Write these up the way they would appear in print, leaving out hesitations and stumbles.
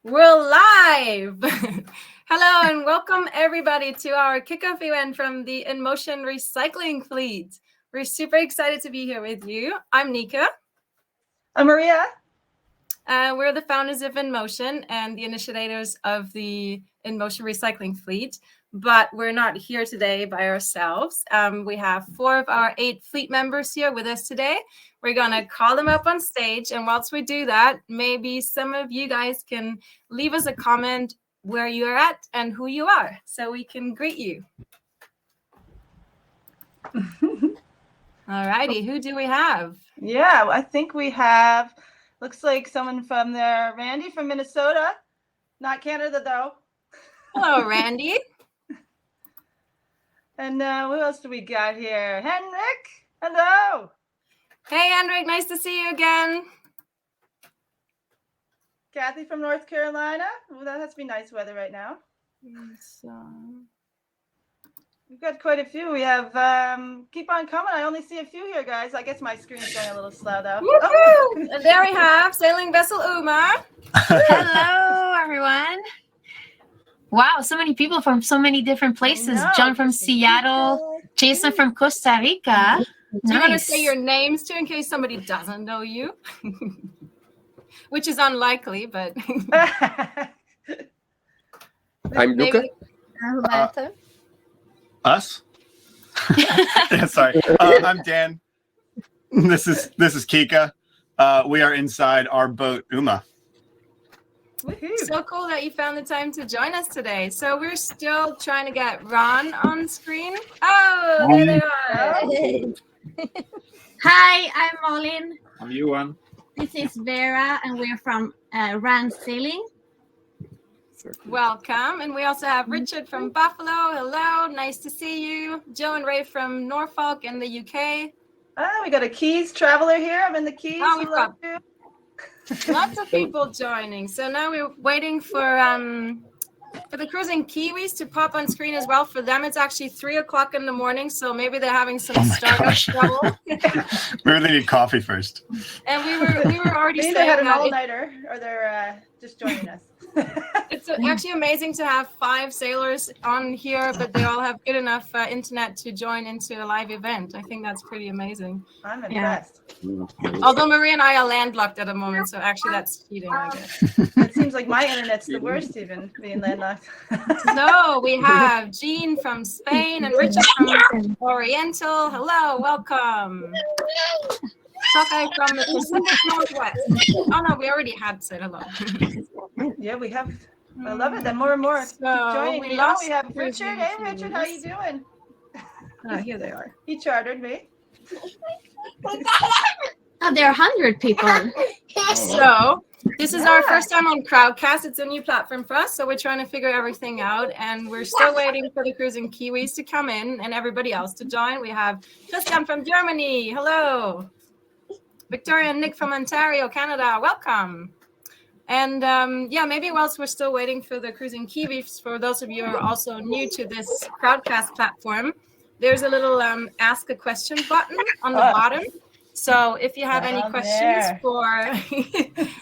We're live! Hello and welcome everybody to our kickoff event from the In Motion Recycling Fleet. We're super excited to be here with you. I'm Nika. I'm Maria. We're the founders of In Motion and the initiators of the In Motion Recycling Fleet, but we're not here today by ourselves. We have 4 of our 8 fleet members here with us today. We're going to call them up on stage, and whilst we do that, maybe some of you guys can leave us a comment where you're at and who you are so we can greet you. All righty, who do we have? Yeah, I think we have, looks like someone from there, Randy from Minnesota, not Canada though. Hello, Randy. And who else do we got here? Henrik, hello. Hey, Henrik, nice to see you again. Kathy from North Carolina. Well, that has to be nice weather right now. We've got quite a few. We have, keep on coming. I only see a few here, guys. I guess my screen's going a little slow, though. Oh. And there we have sailing vessel Uma. Hello, everyone. Wow, so many people from so many different places. John from Seattle, Jason from Costa Rica. Do you want to say your names too in case somebody doesn't know you? Which is unlikely, but... I'm Luca. Us? Yeah, sorry. I'm Dan. This is Kika. We are inside our boat, Uma. So cool that you found the time to join us today. So we're still trying to get Ron on screen. Oh, there they are. Hi, I'm Malin. I'm Johan. This is Vera, and we're from Rand Sailing. Welcome. And we also have Richard from Buffalo. Hello, nice to see you. Joe and Ray from Norfolk in the UK. We got a Keys traveler here. I'm in the Keys. Oh, we've got lots of people joining. So now we're waiting for the Cruising Kiwis to pop on screen as well. For them, it's actually 3 o'clock in the morning, so maybe they're having some startup trouble. Maybe they need coffee first. And we were already saying they had an that all-nighter, or they're just joining us. It's actually amazing to have 5 sailors on here, but they all have good enough internet to join into a live event. I think that's pretty amazing. I'm impressed. Although Maria and I are landlocked at the moment, so actually that's cheating, I guess. It seems like my internet's the worst, even being landlocked. So we have Jean from Spain and Richard from Oriental. Hello, welcome. Sokai from the Pacific Northwest. Oh no, we already had said hello. Yeah, we have. I love it. Then more and more keep joining. We have Richard. Hey, Richard, how you doing? Oh, here they are. He chartered me. Oh, there are 100 people. So this is our first time on Crowdcast. It's a new platform for us, so we're trying to figure everything out, and we're still waiting for the Cruising Kiwis to come in and everybody else to join. We have Christian from Germany. Hello. Victoria and Nick from Ontario, Canada. Welcome. And yeah, maybe whilst we're still waiting for the Cruising Kiwis, for those of you who are also new to this Crowdcast platform, there's a little ask a question button on the bottom. So if you have any questions for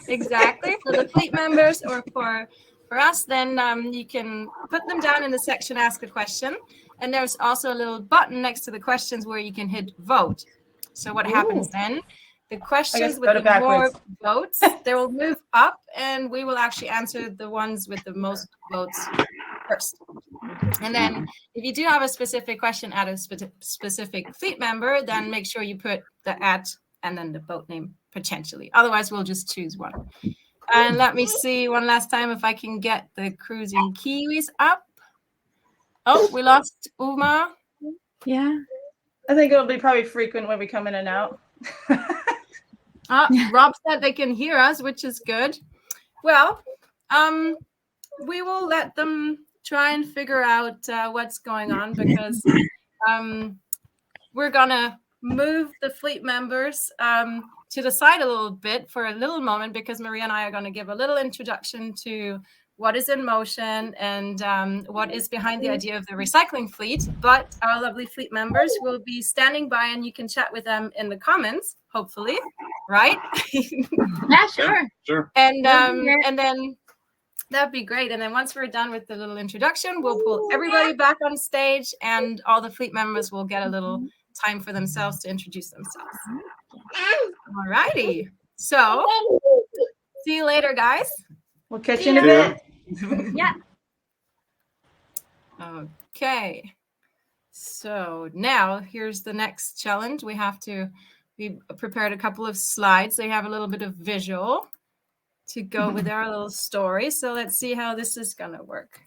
exactly for the fleet members or for us, then you can put them down in the section ask a question. And there's also a little button next to the questions where you can hit vote. So what happens then? The questions with the more votes, they will move up, and we will actually answer the ones with the most votes first. And then if you do have a specific question at a specific fleet member, then make sure you put the @ and then the boat name potentially. Otherwise, we'll just choose one. And let me see one last time if I can get the Cruising Kiwis up. Oh, we lost Uma. Yeah. I think it'll be probably frequent when we come in and out. Rob said they can hear us, which is good. Well, we will let them try and figure out what's going on, because we're gonna move the fleet members to the side a little bit for a little moment, because Maria and I are going to give a little introduction to what is in motion and what is behind the idea of the recycling fleet. But our lovely fleet members will be standing by, and you can chat with them in the comments, hopefully, right? Yeah, sure. Sure. And then That'd be great. And then once we're done with the little introduction, we'll pull everybody back on stage and all the fleet members will get a little time for themselves to introduce themselves. All righty. So see you later, guys. We'll catch you in a bit. Yeah. Okay. So now here's the next challenge. We prepared a couple of slides. They have a little bit of visual to go with our little story. So let's see how this is going to work.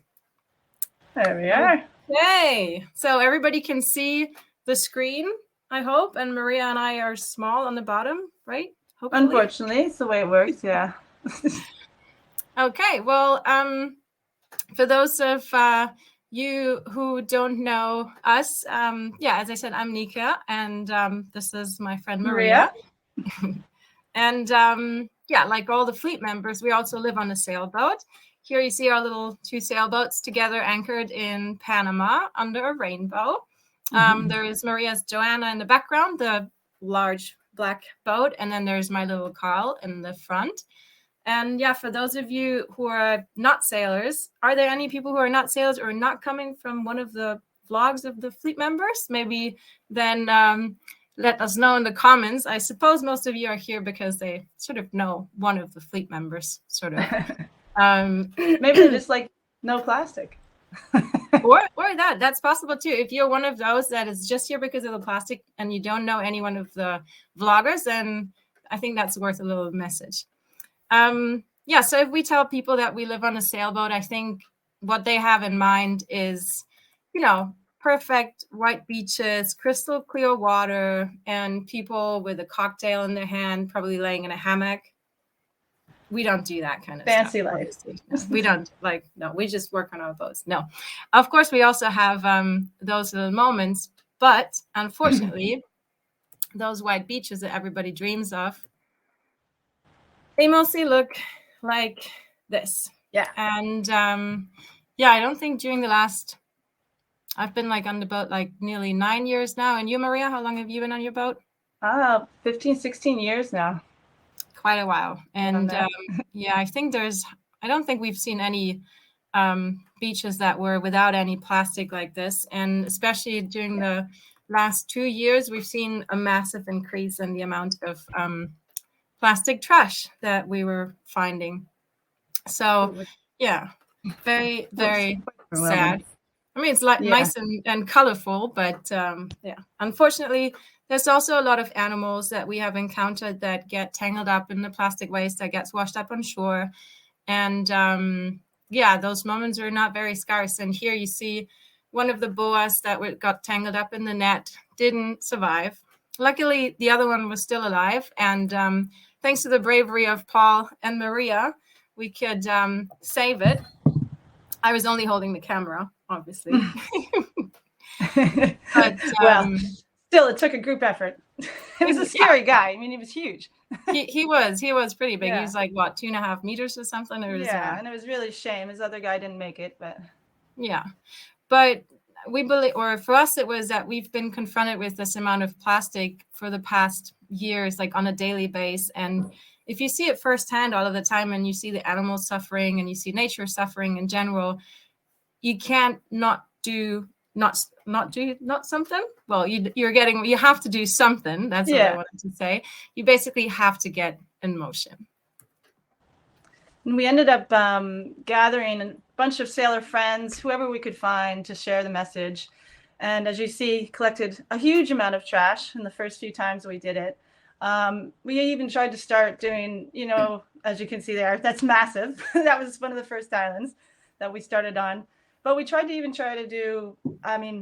There we are. Okay. So everybody can see the screen, I hope. And Maria and I are small on the bottom, right? Hopefully. Unfortunately, it's the way it works. Yeah. Okay. Well, for those of you who don't know us, as I said, I'm Nika, and this is my friend Maria. And like all the fleet members, we also live on a sailboat. Here you see our little 2 sailboats together anchored in Panama under a rainbow. There is Maria's Joanna in the background, the large black boat, and then there's my little Carl in the front. And for those of you who are not sailors, are there any people who are not sailors or not coming from one of the vlogs of the fleet members? Maybe then let us know in the comments. I suppose most of you are here because they sort of know one of the fleet members, sort of. Maybe they're just like, no plastic. or that's possible too. If you're one of those that is just here because of the plastic and you don't know any one of the vloggers, then I think that's worth a little message. So if we tell people that we live on a sailboat, I think what they have in mind is, perfect white beaches, crystal clear water, and people with a cocktail in their hand, probably laying in a hammock. We don't do that kind of fancy stuff. life. No, we don't we just work on our boats. No, of course we also have those little moments, but unfortunately, those white beaches that everybody dreams of, they mostly look like this. Yeah. And I don't think during the last, I've been on the boat nearly 9 years now. And you, Maria, how long have you been on your boat? 15, 16 years now. Quite a while. And I don't think we've seen any beaches that were without any plastic like this. And especially during the last 2 years, we've seen a massive increase in the amount of plastic trash that we were finding. So very, very sad. I mean, it's nice and colorful, but unfortunately, there's also a lot of animals that we have encountered that get tangled up in the plastic waste that gets washed up on shore. And those moments are not very scarce. And here you see one of the boas that got tangled up in the net didn't survive. Luckily, the other one was still alive. And thanks to the bravery of Paul and Maria, we could save it. I was only holding the camera, obviously. But, still, it took a group effort. It was a scary guy. I mean, he was huge. he was pretty big. He was 2.5 meters or something. And it was really a shame. His other guy didn't make it, but but we believe, or for us, it was that we've been confronted with this amount of plastic for the past years, on a daily basis. And if you see it firsthand all of the time, and you see the animals suffering, and you see nature suffering in general, you can't not do something. Well, you have to do something. That's what I wanted to say. You basically have to get in motion. And we ended up gathering a bunch of sailor friends, whoever we could find, to share the message. And as you see, collected a huge amount of trash in the first few times we did it. We even tried to start doing, as you can see there, that's massive. That was one of the first islands that we started on. But we tried to do,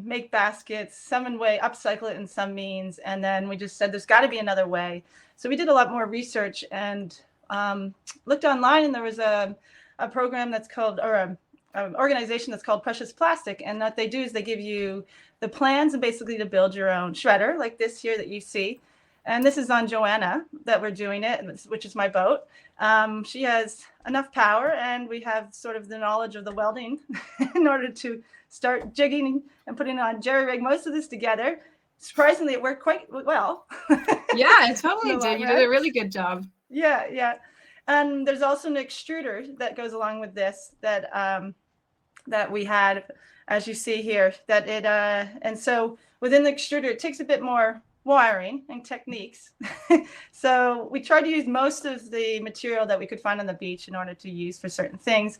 make baskets, some way, upcycle it in some means. And then we just said, there's got to be another way. So we did a lot more research and looked online, and there was a program that's called, or an organization that's called Precious Plastic. And what they do is they give you the plans and basically to build your own shredder, like this here that you see. And this is on Joanna that we're doing it, which is my boat. She has enough power, and we have sort of the knowledge of the welding in order to start jigging and putting on jerry-rig most of this together. Surprisingly, it worked quite well. Yeah, it totally did. You did a really good job. Yeah. And there's also an extruder that goes along with this that we had, as you see here, that it and so within the extruder, it takes a bit more wiring and techniques. So we tried to use most of the material that we could find on the beach in order to use for certain things.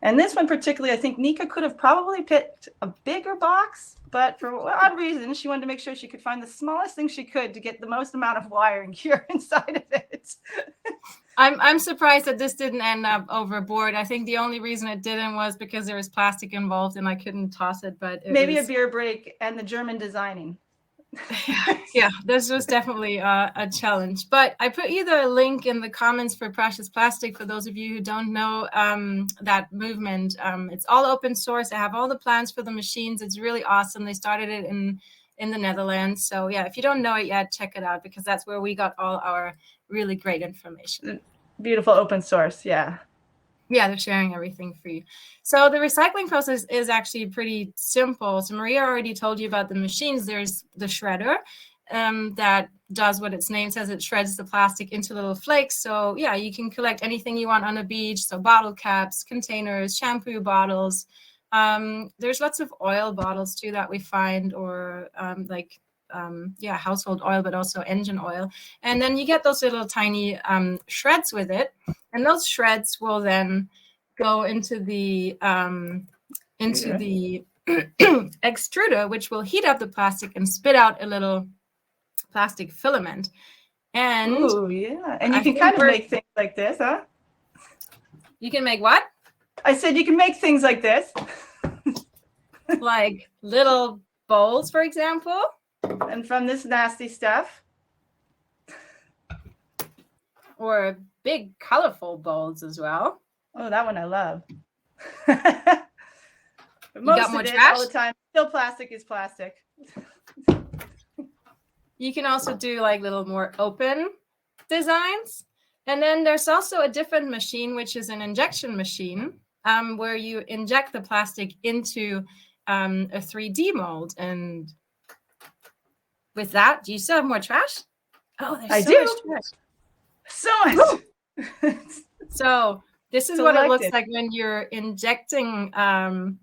And this one particularly, I think Nika could have probably picked a bigger box, but for odd reasons, she wanted to make sure she could find the smallest thing she could to get the most amount of wiring here inside of it. I'm surprised that this didn't end up overboard. I think the only reason it didn't was because there was plastic involved and I couldn't toss it. But maybe a beer break and the German designing. Yeah, this was definitely a challenge. But I put you the link in the comments for Precious Plastic for those of you who don't know that movement. It's all open source. I have all the plans for the machines. It's really awesome. They started it in the Netherlands. So yeah, if you don't know it yet, check it out because that's where we got all our really great information. Beautiful open source, yeah. Yeah, they're sharing everything for you. So the recycling process is actually pretty simple. So Maria already told you about the machines. There's the shredder that does what its name says. It shreds the plastic into little flakes. So yeah, you can collect anything you want on the beach. So bottle caps, containers, shampoo bottles. There's lots of oil bottles too that we find, or household oil, but also engine oil. And then you get those little tiny shreds with it. And those shreds will then go into the extruder, which will heat up the plastic and spit out a little plastic filament. And ooh, yeah. And you can kind of make things like this, huh? You can make what? I said you can make things like this. Like little bowls, for example. And from this nasty stuff. Or big, colorful bowls as well. Oh, that one I love. But most of it, all the time, still plastic is plastic. You can also do like little more open designs. And then there's also a different machine, which is an injection machine, where you inject the plastic into a 3D mold. And with that, do you still have more trash? Oh, there's so much trash. So much. So this is what it looks like when you're injecting the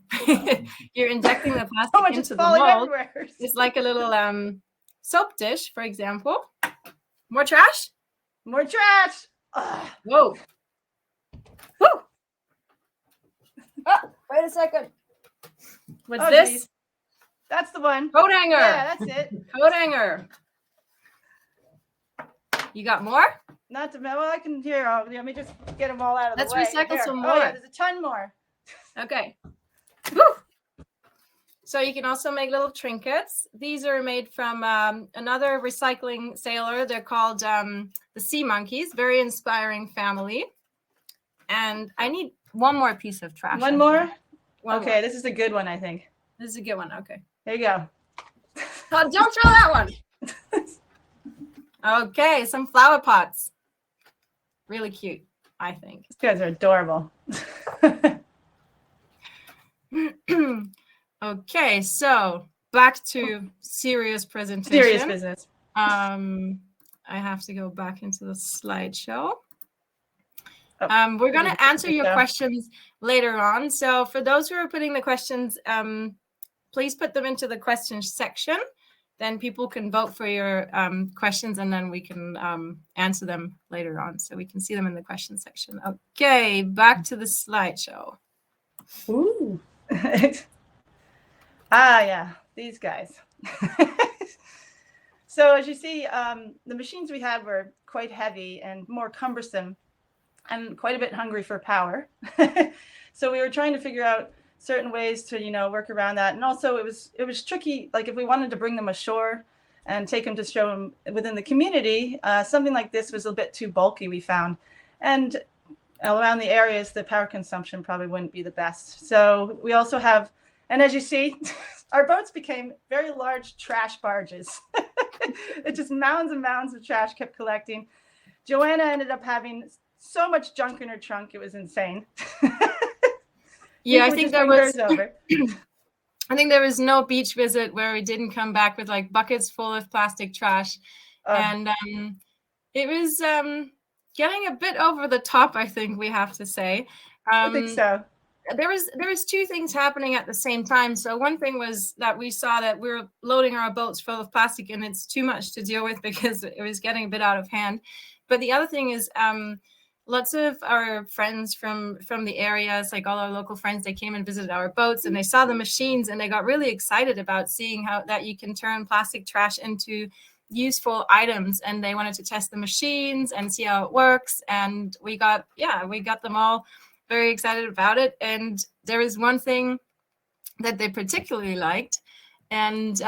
plastic into the mold. Everywhere. It's like a little soap dish, for example. More trash? More trash. Ugh. Whoa. Woo. Oh, wait a second. What's this? Geez. That's the one. Coat hanger. Yeah, that's it. Coat hanger. You got more? Not to, well, I can hear. Let me just get them all out of the way. Let's recycle some more. Oh, yeah, there's a ton more. Okay. Woo. So you can also make little trinkets. These are made from another recycling sailor. They're called the Sea Monkeys. Very inspiring family. And I need one more piece of trash. One more? Okay, this is a good one, I think. This is a good one. Okay. There you go. Oh, don't throw that one. Okay, some flower pots. Really cute, I think. These guys are adorable. Okay, so back to serious presentation. Serious business. I have to go back into the slideshow. We're going to answer your questions later on. So for those who are putting the questions, please put them into the questions section. Then people can vote for your questions, and then we can answer them later on. So we can see them in the question section. Okay, back to the slideshow. Ooh. Yeah, these guys. So as you see, the machines we had were quite heavy and more cumbersome and quite a bit hungry for power. So we were trying to figure out certain ways to, work around that. And also it was tricky. Like if we wanted to bring them ashore and take them to show them within the community, something like this was a bit too bulky, we found. And around the areas, the power consumption probably wouldn't be the best. So we also have, and as you see, our boats became very large trash barges. It just mounds and mounds of trash kept collecting. Joanna ended up having so much junk in her trunk, it was insane. Yeah, I think there was I think there was no beach visit where we didn't come back with like buckets full of plastic trash. And it was getting a bit over the top, I think we have to say. I think so. There was two things happening at the same time. So one thing was that we saw that we were loading our boats full of plastic, and it's too much to deal with because it was getting a bit out of hand. But the other thing is, lots of our friends from the areas, like all our local friends, they came and visited our boats, and they saw the machines, and they got really excited about seeing how that you can turn plastic trash into useful items, and they wanted to test the machines and see how it works. And we got them all very excited about it. And there is one thing that they particularly liked, and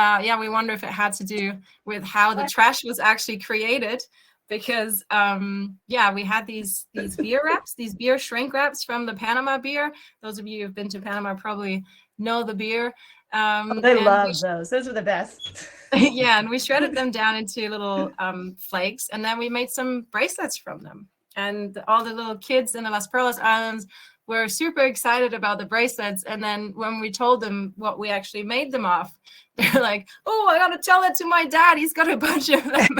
we wonder if it had to do with how the trash was actually created, because we had these beer wraps, these beer shrink wraps from the Panama beer. Those of you who've been to Panama probably know the beer. They love those. Those are the best. Yeah, and we shredded them down into little flakes, and then we made some bracelets from them. And all the little kids in the Las Perlas Islands were super excited about the bracelets. And then when we told them what we actually made them off, they're like, "Oh, I gotta tell it to my dad. He's got a bunch of them."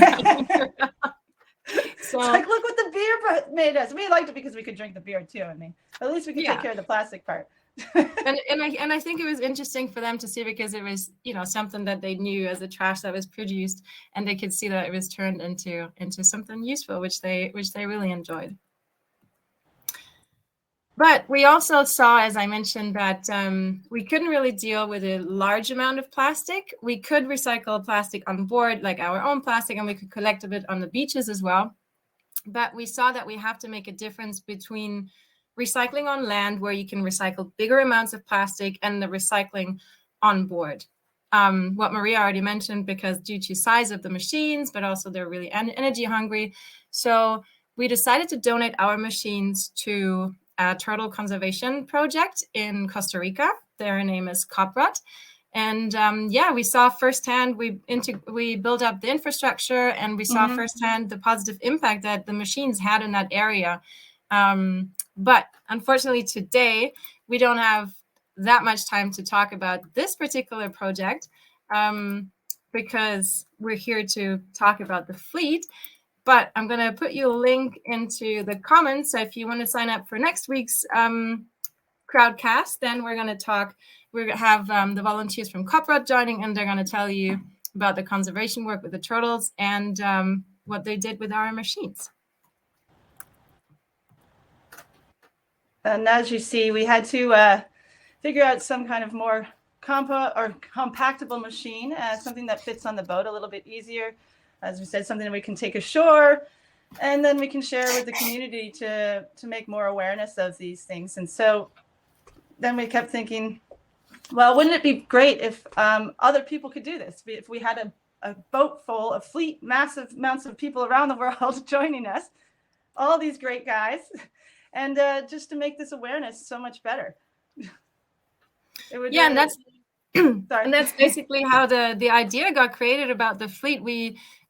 So it's like, look what the beer made us. We liked it because we could drink the beer too. I mean, at least we could take care of the plastic part. and I think it was interesting for them to see, because it was, something that they knew as a trash that was produced, and they could see that it was turned into something useful, which they really enjoyed. But we also saw, as I mentioned, that we couldn't really deal with a large amount of plastic. We could recycle plastic on board, like our own plastic, and we could collect a bit on the beaches as well. But we saw that we have to make a difference between recycling on land, where you can recycle bigger amounts of plastic, and the recycling on board. What Maria already mentioned, because due to size of the machines, but also they're really energy hungry. So we decided to donate our machines to a turtle conservation project in Costa Rica. Their name is COPROT. And we saw firsthand, we built up the infrastructure, and we saw firsthand the positive impact that the machines had in that area. But unfortunately today, we don't have that much time to talk about this particular project, because we're here to talk about the fleet. But I'm going to put you a link into the comments. So if you want to sign up for next week's Crowdcast, then we're going to have the volunteers from COPROT joining, and they're going to tell you about the conservation work with the turtles and what they did with our machines. And as you see, we had to figure out some kind of more compactable machine, something that fits on the boat a little bit easier. As we said, something that we can take ashore, and then we can share with the community to make more awareness of these things. And so then we kept thinking, well, wouldn't it be great if other people could do this? If we had a boat full of massive amounts of people around the world joining us, all these great guys, and just to make this awareness so much better. It would and that's and that's basically how the idea got created about the fleet.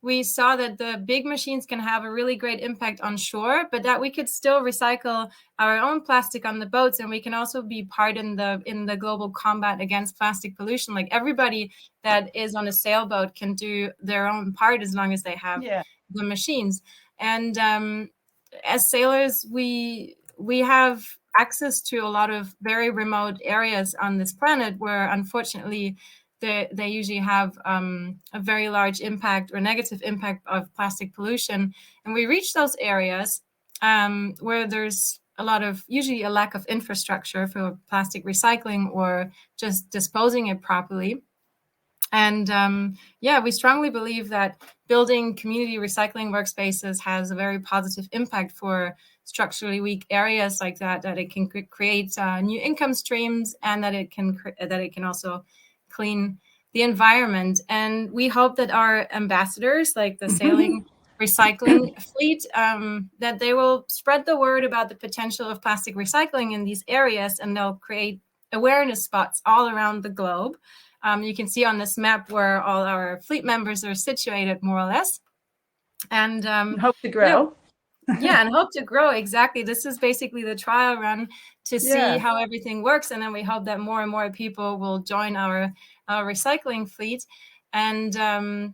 We saw that the big machines can have a really great impact on shore, but that we could still recycle our own plastic on the boats, and we can also be part in the global combat against plastic pollution. Like, everybody that is on a sailboat can do their own part as long as they have the machines. And as sailors, we have access to a lot of very remote areas on this planet where, unfortunately, they usually have a very large impact or negative impact of plastic pollution. And we reach those areas where there's usually a lack of infrastructure for plastic recycling or just disposing it properly. And we strongly believe that building community recycling workspaces has a very positive impact for structurally weak areas like that it can create new income streams, and that it can also clean the environment. And we hope that our ambassadors, like the sailing recycling fleet, that they will spread the word about the potential of plastic recycling in these areas, and they'll create awareness spots all around the globe. You can see on this map where all our fleet members are situated, more or less. And hope to grow. And hope to grow. Exactly. This is basically the trial run to see how everything works. And then we hope that more and more people will join our recycling fleet. And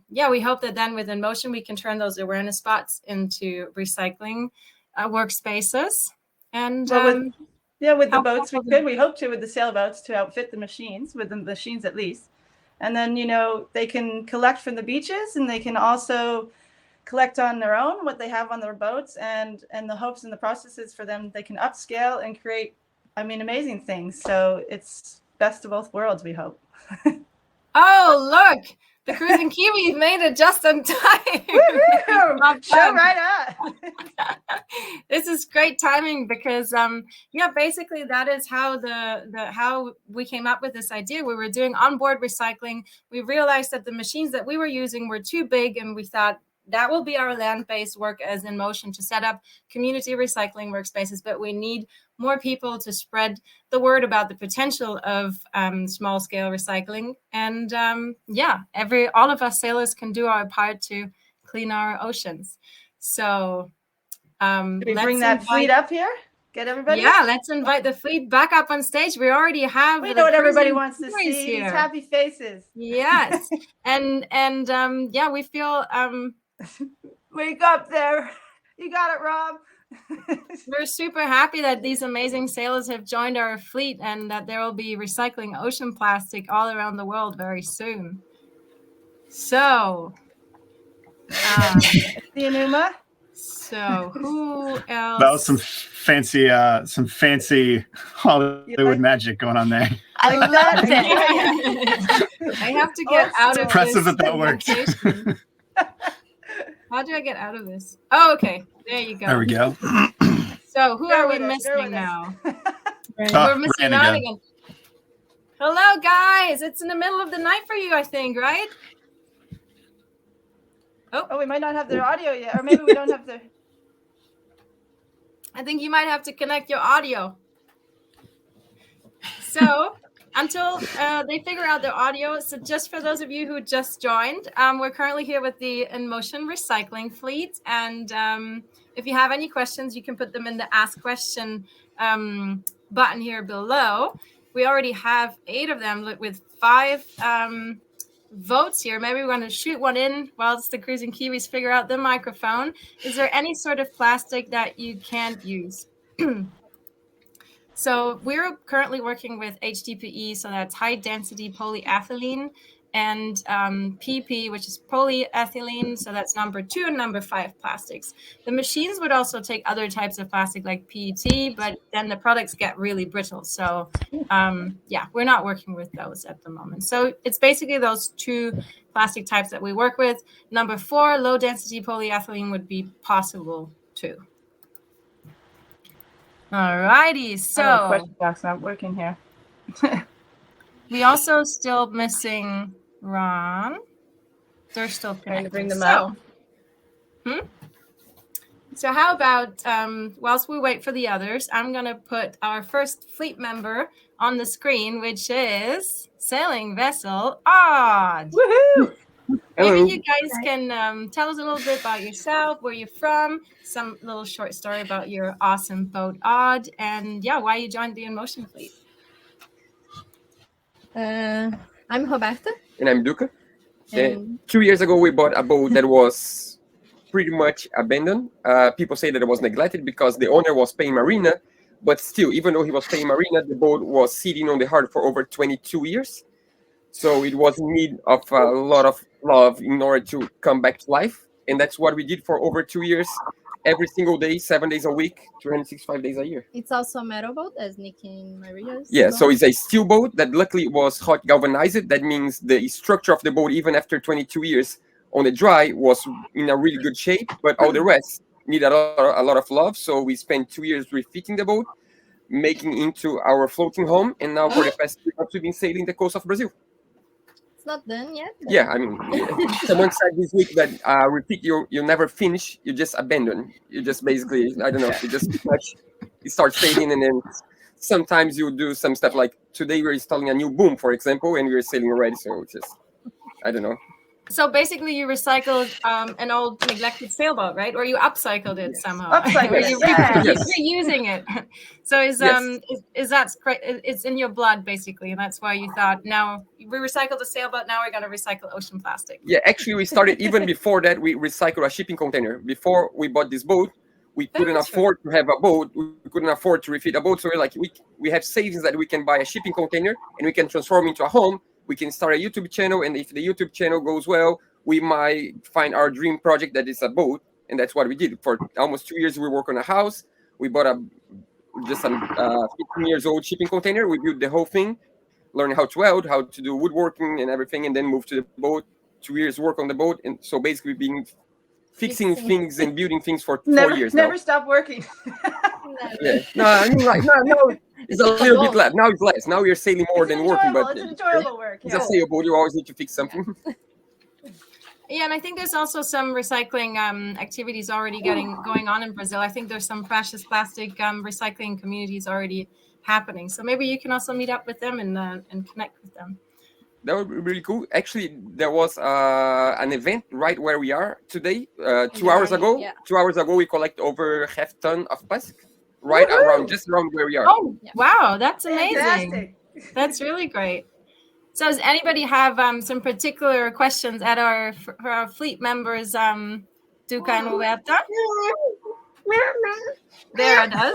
yeah, we hope that then with In Motion, we can turn those awareness spots into recycling workspaces. And with the boats, we hope to, with the sailboats, to outfit the machines, with the machines at least. And then, they can collect from the beaches, and they can also collect on their own what they have on their boats, and the hopes and the processes for them, they can upscale and create, amazing things. So it's best of both worlds, we hope. Oh, look, the Cruising Kiwis made it just in time. Show right up. This is great timing because, basically that is how how we came up with this idea. We were doing onboard recycling. We realized that the machines that we were using were too big, and we thought that will be our land-based work as In Motion to set up community recycling workspaces, but we need more people to spread the word about the potential of small-scale recycling. And all of us sailors can do our part to clean our oceans. So let's bring that fleet up here. Get everybody. Yeah, let's invite the fleet back up on stage. We already have. We know what everybody wants to see. These happy faces. Yes, and we feel. Wake up there. You got it, Rob. We're super happy that these amazing sailors have joined our fleet, and that there will be recycling ocean plastic all around the world very soon. So, the Enuma. So who else? That was some fancy Hollywood magic going on there. I loved it. I have to get out of impressive this. that worked. How do I get out of this? Oh, okay. There you go. There we go. So who are we missing now? We're missing out again. Hello, guys. It's in the middle of the night for you, I think, right? Oh, we might not have their audio yet. Or maybe we don't have their... I think you might have to connect your audio. So until they figure out their audio, so just for those of you who just joined, we're currently here with the In Motion recycling fleet. And if you have any questions, you can put them in the Ask Question button here below. We already have 8 of them with 5 votes here. Maybe we're going to shoot one in whilst the Cruising Kiwis figure out the microphone. Is there any sort of plastic that you can't use? So we're currently working with HDPE, so that's high density polyethylene, and PP, which is polyethylene, so that's number 2 and number 5 plastics. The machines would also take other types of plastic like PET, but then the products get really brittle. So we're not working with those at the moment. So it's basically those 2 plastic types that we work with. Number 4, low density polyethylene would be possible too. All righty, so question box not working here. We also still missing Ron. They're still trying to bring them out. So how about whilst we wait for the others, I'm going to put our first fleet member on the screen, which is Sailing Vessel Odd. Woohoo! Maybe you guys can tell us a little bit about yourself, where you're from, some little short story about your awesome boat Odd, and why you joined the In Motion fleet. I'm Roberta. And I'm Duca. 2 years ago, we bought a boat that was pretty much abandoned. People say that it was neglected because the owner was paying marina, but still, even though he was paying marina, the boat was sitting on the harbor for over 22 years. So it was in need of a lot of love in order to come back to life. And that's what we did for over 2 years, every single day, 7 days a week, 365 days a year. It's also a metal boat, as Nick and Maria's. Yeah, so it's a steel boat that luckily was hot galvanized. That means the structure of the boat, even after 22 years on the dry, was in a really good shape. But all the rest needed a lot of love. So we spent 2 years refitting the boat, making into our floating home. And now for the past 3 months, we've been sailing the coast of Brazil. It's not done yet. Yeah, I mean, someone said this week that repeat, you never finish, you just abandon. You just basically, I don't know, you just you start sailing, and then sometimes you do some stuff like today we're installing a new boom, for example, and we're sailing already. So just, I don't know. So basically, you recycled an old neglected sailboat, right? Or you upcycled it somehow. Upcycled Or it, you yeah. reusing it. So is that it's in your blood basically, and that's why you thought, now we recycled a sailboat, now we're going to recycle ocean plastic. Yeah, actually, we started even before that. We recycled a shipping container. Before we bought this boat, we couldn't afford to have a boat. We couldn't afford to refit a boat. So we're like, we have savings that we can buy a shipping container and we can transform into a home. We can start a YouTube channel, and if the YouTube channel goes well, we might find our dream project that is a boat, and that's what we did. For almost 2 years, we worked on a house. We bought just a 15 years old shipping container. We built the whole thing, learned how to weld, how to do woodworking and everything, and then moved to the boat. 2 years work on the boat, and so basically fixing things and building things for 4 years now. Never stop working. Yeah. No, I mean, like, no, it's a little bit less. Now it's less. Now we're sailing more than working, but it's enjoyable work. it's a sailboat. You always need to fix something. Yeah, and I think there's also some recycling activities already going on in Brazil. I think there's some precious plastic recycling communities already happening. So maybe you can also meet up with them and connect with them. That would be really cool. Actually, there was an event right where we are today. 2 hours ago. Yeah. 2 hours ago, we collect over half ton of plastic. Right around, just around where we are. Oh, wow, that's amazing. Fantastic. That's really great. So does anybody have some particular questions for our fleet members, Duca and Roberta? Vera does.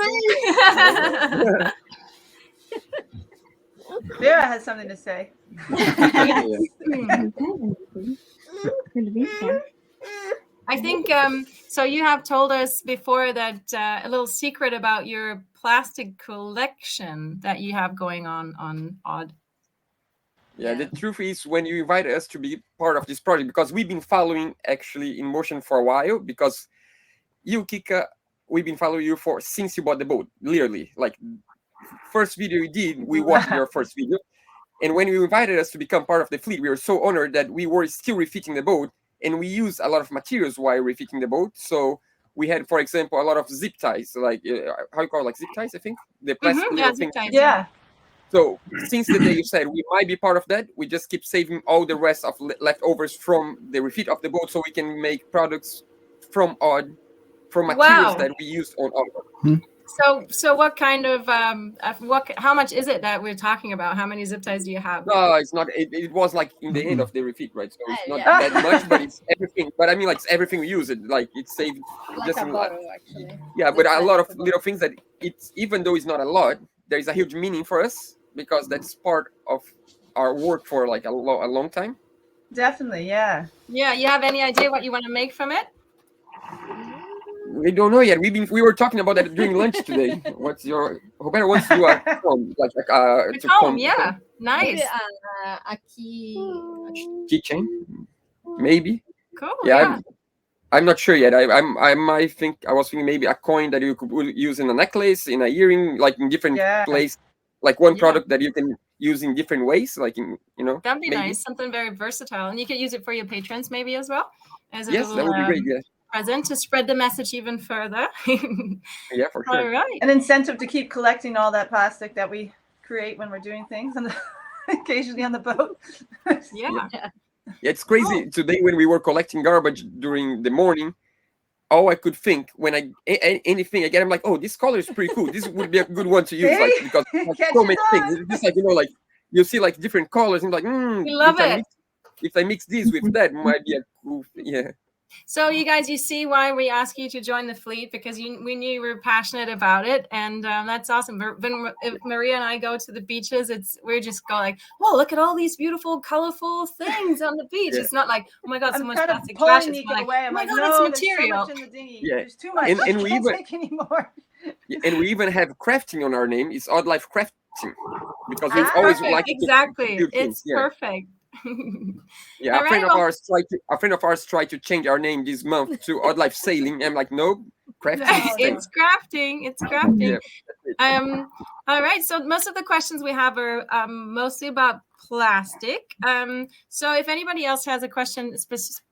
Vera has something to say. I think so. You have told us before that a little secret about your plastic collection that you have going on Odd. Yeah, the truth is, when you invited us to be part of this project, because we've been following actually In Mocean for a while, because you, Kika, we've been following you since you bought the boat, literally. Like, first video you did, we watched your first video. And when you invited us to become part of the fleet, we were so honored that we were still refitting the boat, and we used a lot of materials while refitting the boat. So we had, for example, a lot of zip ties, like, how you call it, like zip ties, I think? The plastic little zip things. ties, Yeah. So since the day you said we might be part of that, we just keep saving all the rest of leftovers from the refit of the boat, so we can make products from materials that we used on Odd. So what kind of how much is it that we're talking about? How many zip ties do you have? No, it's not. It was like in the end of the refit, right? So it's not that much, but it's everything. But I mean, like, it's everything we use. It like it saved Like just a a lot. bottle, actually. Yeah, but a lot of little things that it's, even though it's not a lot, there is a huge meaning for us, because that's part of our work for like a long time. Definitely, yeah. Yeah, you have any idea what you want to make from it? We don't know yet. We were talking about that during lunch today. What's your Roberta wants to do a comb, to comb, yeah, nice. Maybe a keychain, maybe. Cool. Yeah, I'm not sure yet. I was thinking maybe a coin that you could use in a necklace, in a earring, like in different places, like one product that you can use in different ways, like in, That'd be maybe. nice, something very versatile, and you could use it for your patrons maybe as well. As a Yes, little, that would be great. Yeah. Present to spread the message even further. Yeah, for sure. All right. An incentive to keep collecting all that plastic that we create when we're doing things, and occasionally on the boat. Yeah. It's crazy. Today when we were collecting garbage during the morning, all I could think when anything I get, I'm like, oh, this color is pretty cool. This would be a good one to use, like, because like, so many things. It's just like, like you see like different colors and like, we love it. If I mix this with that, might be a cool thing. Yeah. So you guys, you see why we ask you to join the fleet, because we knew you were passionate about it, and that's awesome. When Maria and I go to the beaches, we just go like, "Whoa, look at all these beautiful, colorful things on the beach." It's not like, "Oh my God, so much plastic trash." It's like, "Oh my God, it's material." There's so much in the dinghy. Yeah. There's too much. And we can't even take anymore. And we even have crafting on our name. It's Odd Life Crafting, because we always like exactly. To it's perfect. Yeah, a friend of ours tried to change our name this month to Odd Life Sailing. I'm like, no, crafting. It's crafting. Yeah. All right. So most of the questions we have are mostly about plastic. So if anybody else has a question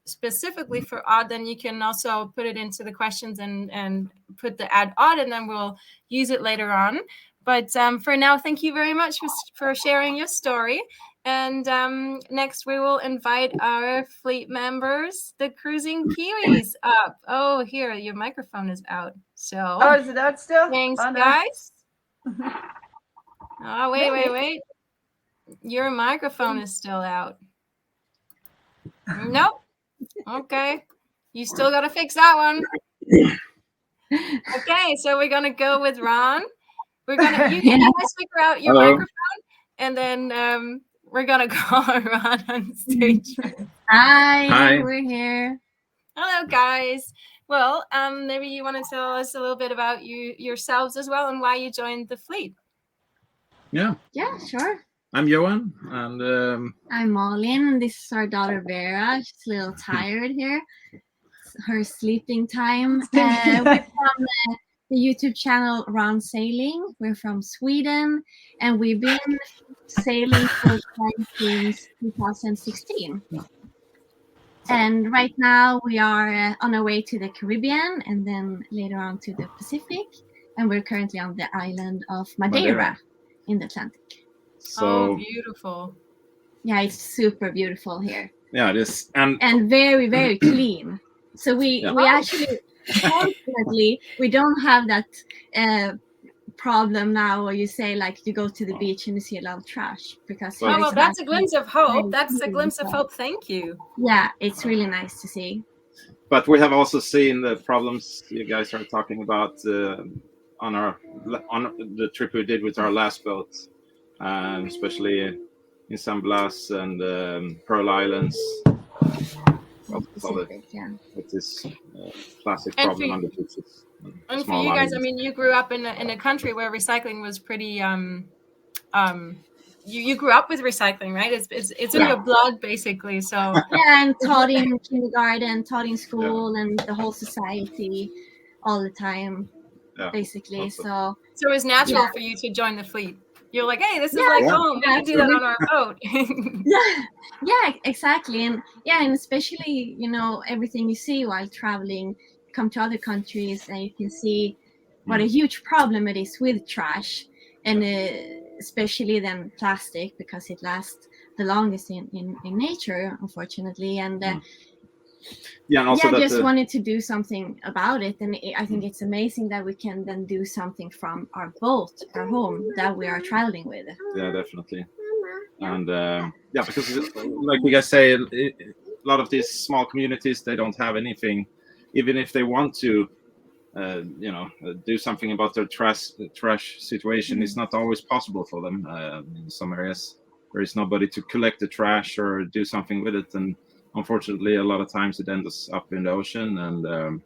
specifically for Odd, then you can also put it into the questions and put the add Odd, and then we'll use it later on. But for now, thank you very much for sharing your story. And next we will invite our fleet members, the Cruising Kiwis, up. Oh, here, your microphone is out. So, Oh, is it out still? thanks, Oh, no. guys. Oh, wait. Your microphone is still out. Nope. Okay. You still got to fix that one. Okay, so we're going to go with Ron. We're going to, you guys figure out your microphone, and then we're going to call Ron on stage. Hi, we're here. Hello, guys. Well, maybe you want to tell us a little bit about yourselves as well and why you joined the fleet. Yeah, sure. I'm Johan, and I'm Malin, and this is our daughter Vera. She's a little tired here. It's her sleeping time. We're from the YouTube channel Round Sailing. We're from Sweden, and we've been sailing full time since 2016. And right now we are on our way to the Caribbean and then later on to the Pacific. And we're currently on the island of Madeira in the Atlantic. so Beautiful. Yeah, it's super beautiful here. yeah, it is, And very, very clean. So we actually, fortunately, we don't have that problem now where you say like you go to the beach and you see a lot of trash because well, that's a glimpse of hope. That's a glimpse of hope. Thank you. Yeah, it's really nice to see. but we have also seen the problems you guys are talking about on the trip we did with our last boat, especially in San Blas and Pearl Islands. It is classic And problem on the beaches. And for you guys, I mean, you grew up in a country where recycling was pretty. You grew up with recycling, right? It's in your blood, basically. So yeah, and taught in kindergarten, taught in school, and the whole society all the time, basically. Also. So it was natural for you to join the fleet. You're like, hey, this is like home. We can do that on our boat. Yeah, exactly, and especially everything you see while traveling. Come to other countries and you can see what a huge problem it is with trash, and especially then plastic, because it lasts the longest in nature, unfortunately. And and also I just wanted to do something about it, and I think it's amazing that we can then do something from our boat, our home that we are traveling with. Yeah, definitely. And because like you guys say, a lot of these small communities, they don't have anything. Even if they want to, do something about their trash situation, it's not always possible for them. In some areas, there is nobody to collect the trash or do something with it, and unfortunately, a lot of times it ends up in the ocean. And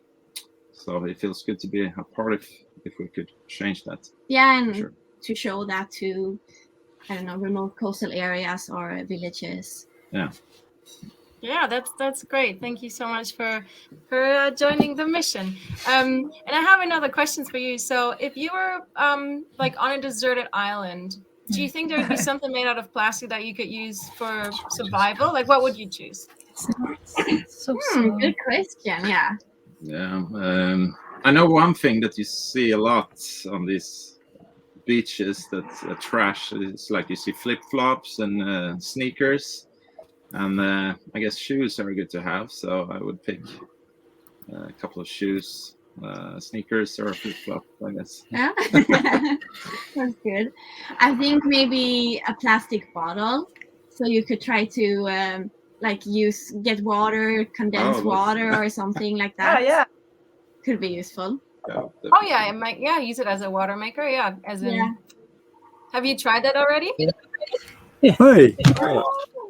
so it feels good to be a part of if we could change that. Yeah, and to show that to, I don't know, remote coastal areas or villages. Yeah. Yeah, that's great. Thank you so much for joining the mission. And I have another question for you. So, if you were like on a deserted island, do you think there would be something made out of plastic that you could use for survival? Like, what would you choose? Good question. Yeah. Yeah. I know one thing that you see a lot on these beaches that trash is like you see flip-flops and sneakers. And I guess shoes are good to have, so I would pick a couple of shoes, sneakers, or a flip-flop, I guess. Yeah, that's good. I think maybe a plastic bottle, so you could try to get water, condensed water, or something like that. Oh yeah, could be useful. Yeah, it might. Yeah, use it as a water maker. Yeah, as in. Yeah. Have you tried that already? Yeah. Hey.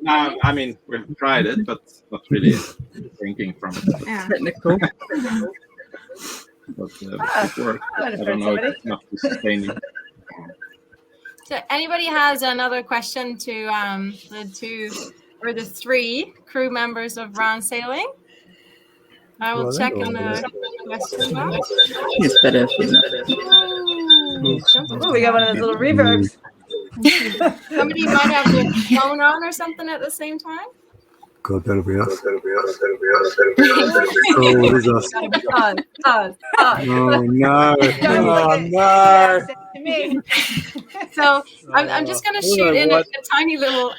No, I mean we've tried it, but not really drinking from it. Yeah. Technical. But it works. I don't know if it's enough to sustain you. So, anybody has another question to the two or the three crew members of Round Sailing? I will check on the question box. It's better. Oh, we got one of those little reverbs. Somebody might have their phone on or something at the same time. God, that'll be us. Oh, it is us. us. Oh, no. Oh, no. Yes, to me. So I'm just going to I don't shoot know in a what- tiny little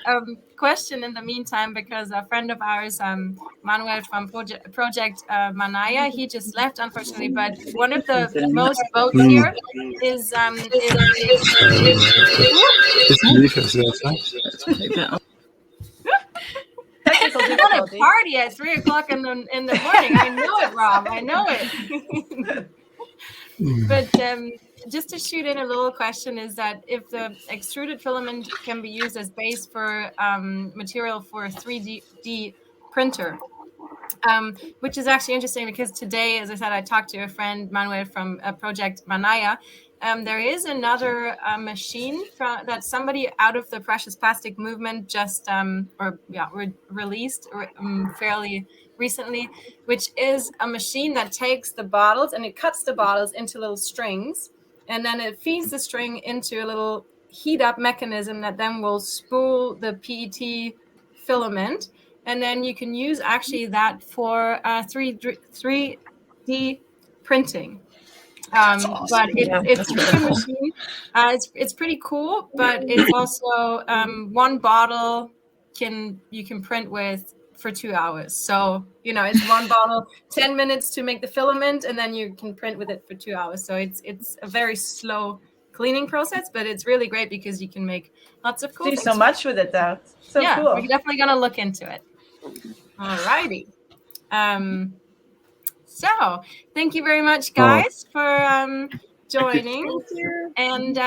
question in the meantime, because a friend of ours, Manuel from Project Manaya, he just left, unfortunately. But one of the most votes here is It's delicious, yes, Technical I want to difficulty. party at 3 o'clock in the morning. I know it, Rob. I know it. But just to shoot in a little question is that if the extruded filament can be used as base for material for a 3D printer, which is actually interesting because today, as I said, I talked to a friend, Manuel, from Project Manaya. There is another machine that somebody out of the precious plastic movement just released fairly recently, which is a machine that takes the bottles and it cuts the bottles into little strings, and then it feeds the string into a little heat up mechanism that then will spool the PET filament, and then you can use actually that for 3D printing. But it's a different machine. It's pretty cool, but it's also one bottle you can print with for 2 hours. So it's one bottle, 10 minutes to make the filament, and then you can print with it for 2 hours. So it's a very slow cleaning process, but it's really great because you can make lots of cool Do things. so much with it, though. So yeah, cool. we're definitely gonna look into it. All righty. So thank you very much, guys, for joining. Thank you. And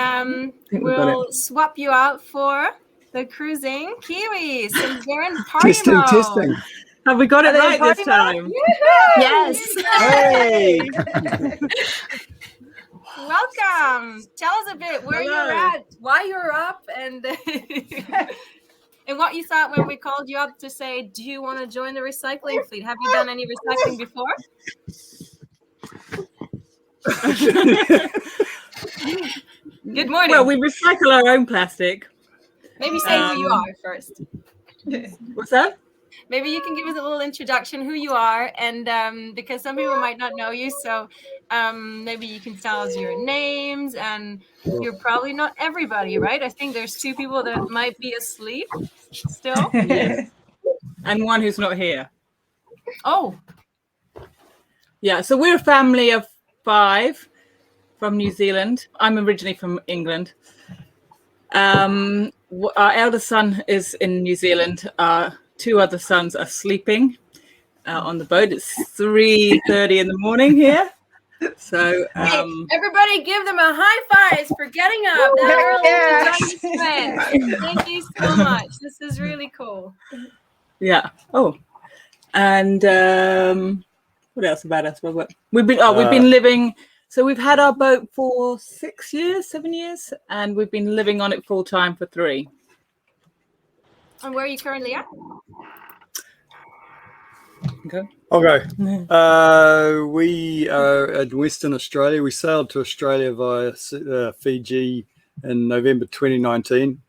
we got we'll swap you out for the Cruising Kiwis in Darren Testing, Party testing. Have we got Are it they in right this party mode? time? Yes. Hey! Welcome. Tell us a bit where you're at, why you're up, and and what you thought when we called you up to say, do you want to join the recycling fleet? Have you done any recycling before? Good morning. Well, we recycle our own plastic. Maybe say who you are first. What's that? Maybe you can give us a little introduction, who you are, and because some people might not know you, so maybe you can tell us your names, and you're probably not everybody, right? I think there's 2 people that might be asleep still. Yes. And one who's not here. Oh, Yeah, so we're a family of 5 from New Zealand. I'm originally from England. Our eldest son is in New Zealand. Our 2 other sons are sleeping on the boat. It's 3:30 in the morning here. So hey, everybody give them a high five for getting up that early to join this event. Thank you so much. This is really cool. yeah. Oh, and what else about us? We've been living. So we've had our boat for 7 years, and we've been living on it full time for 3. And where are you currently at? Okay. We are at Western Australia. We sailed to Australia via Fiji in November 2019.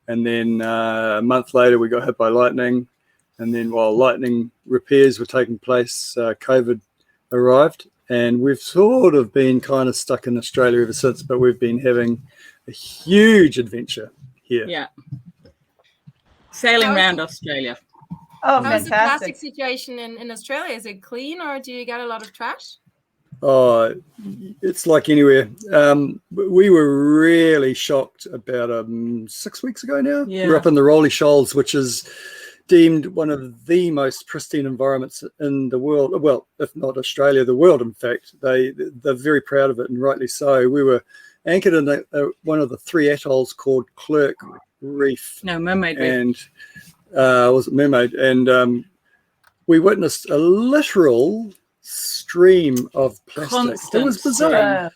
And then a month later, we got hit by lightning. And then while lightning repairs were taking place, COVID arrived. And we've sort of been kind of stuck in Australia ever since, but we've been having a huge adventure here. Yeah. Sailing around Australia. Oh, How's the plastic fantastic. situation in Australia? Is it clean, or do you get a lot of trash? Oh, it's like anywhere. We were really shocked about 6 weeks ago now. Yeah. We're up in the Rolly Shoals, which is deemed one of the most pristine environments in the world. Well, if not Australia, the world, in fact. They're very proud of it, and rightly so. We were anchored in one of the 3 atolls called Clerk Reef. No, Mermaid Reef. And was it Mermaid? And we witnessed a literal stream of plastic. Constant It was bizarre.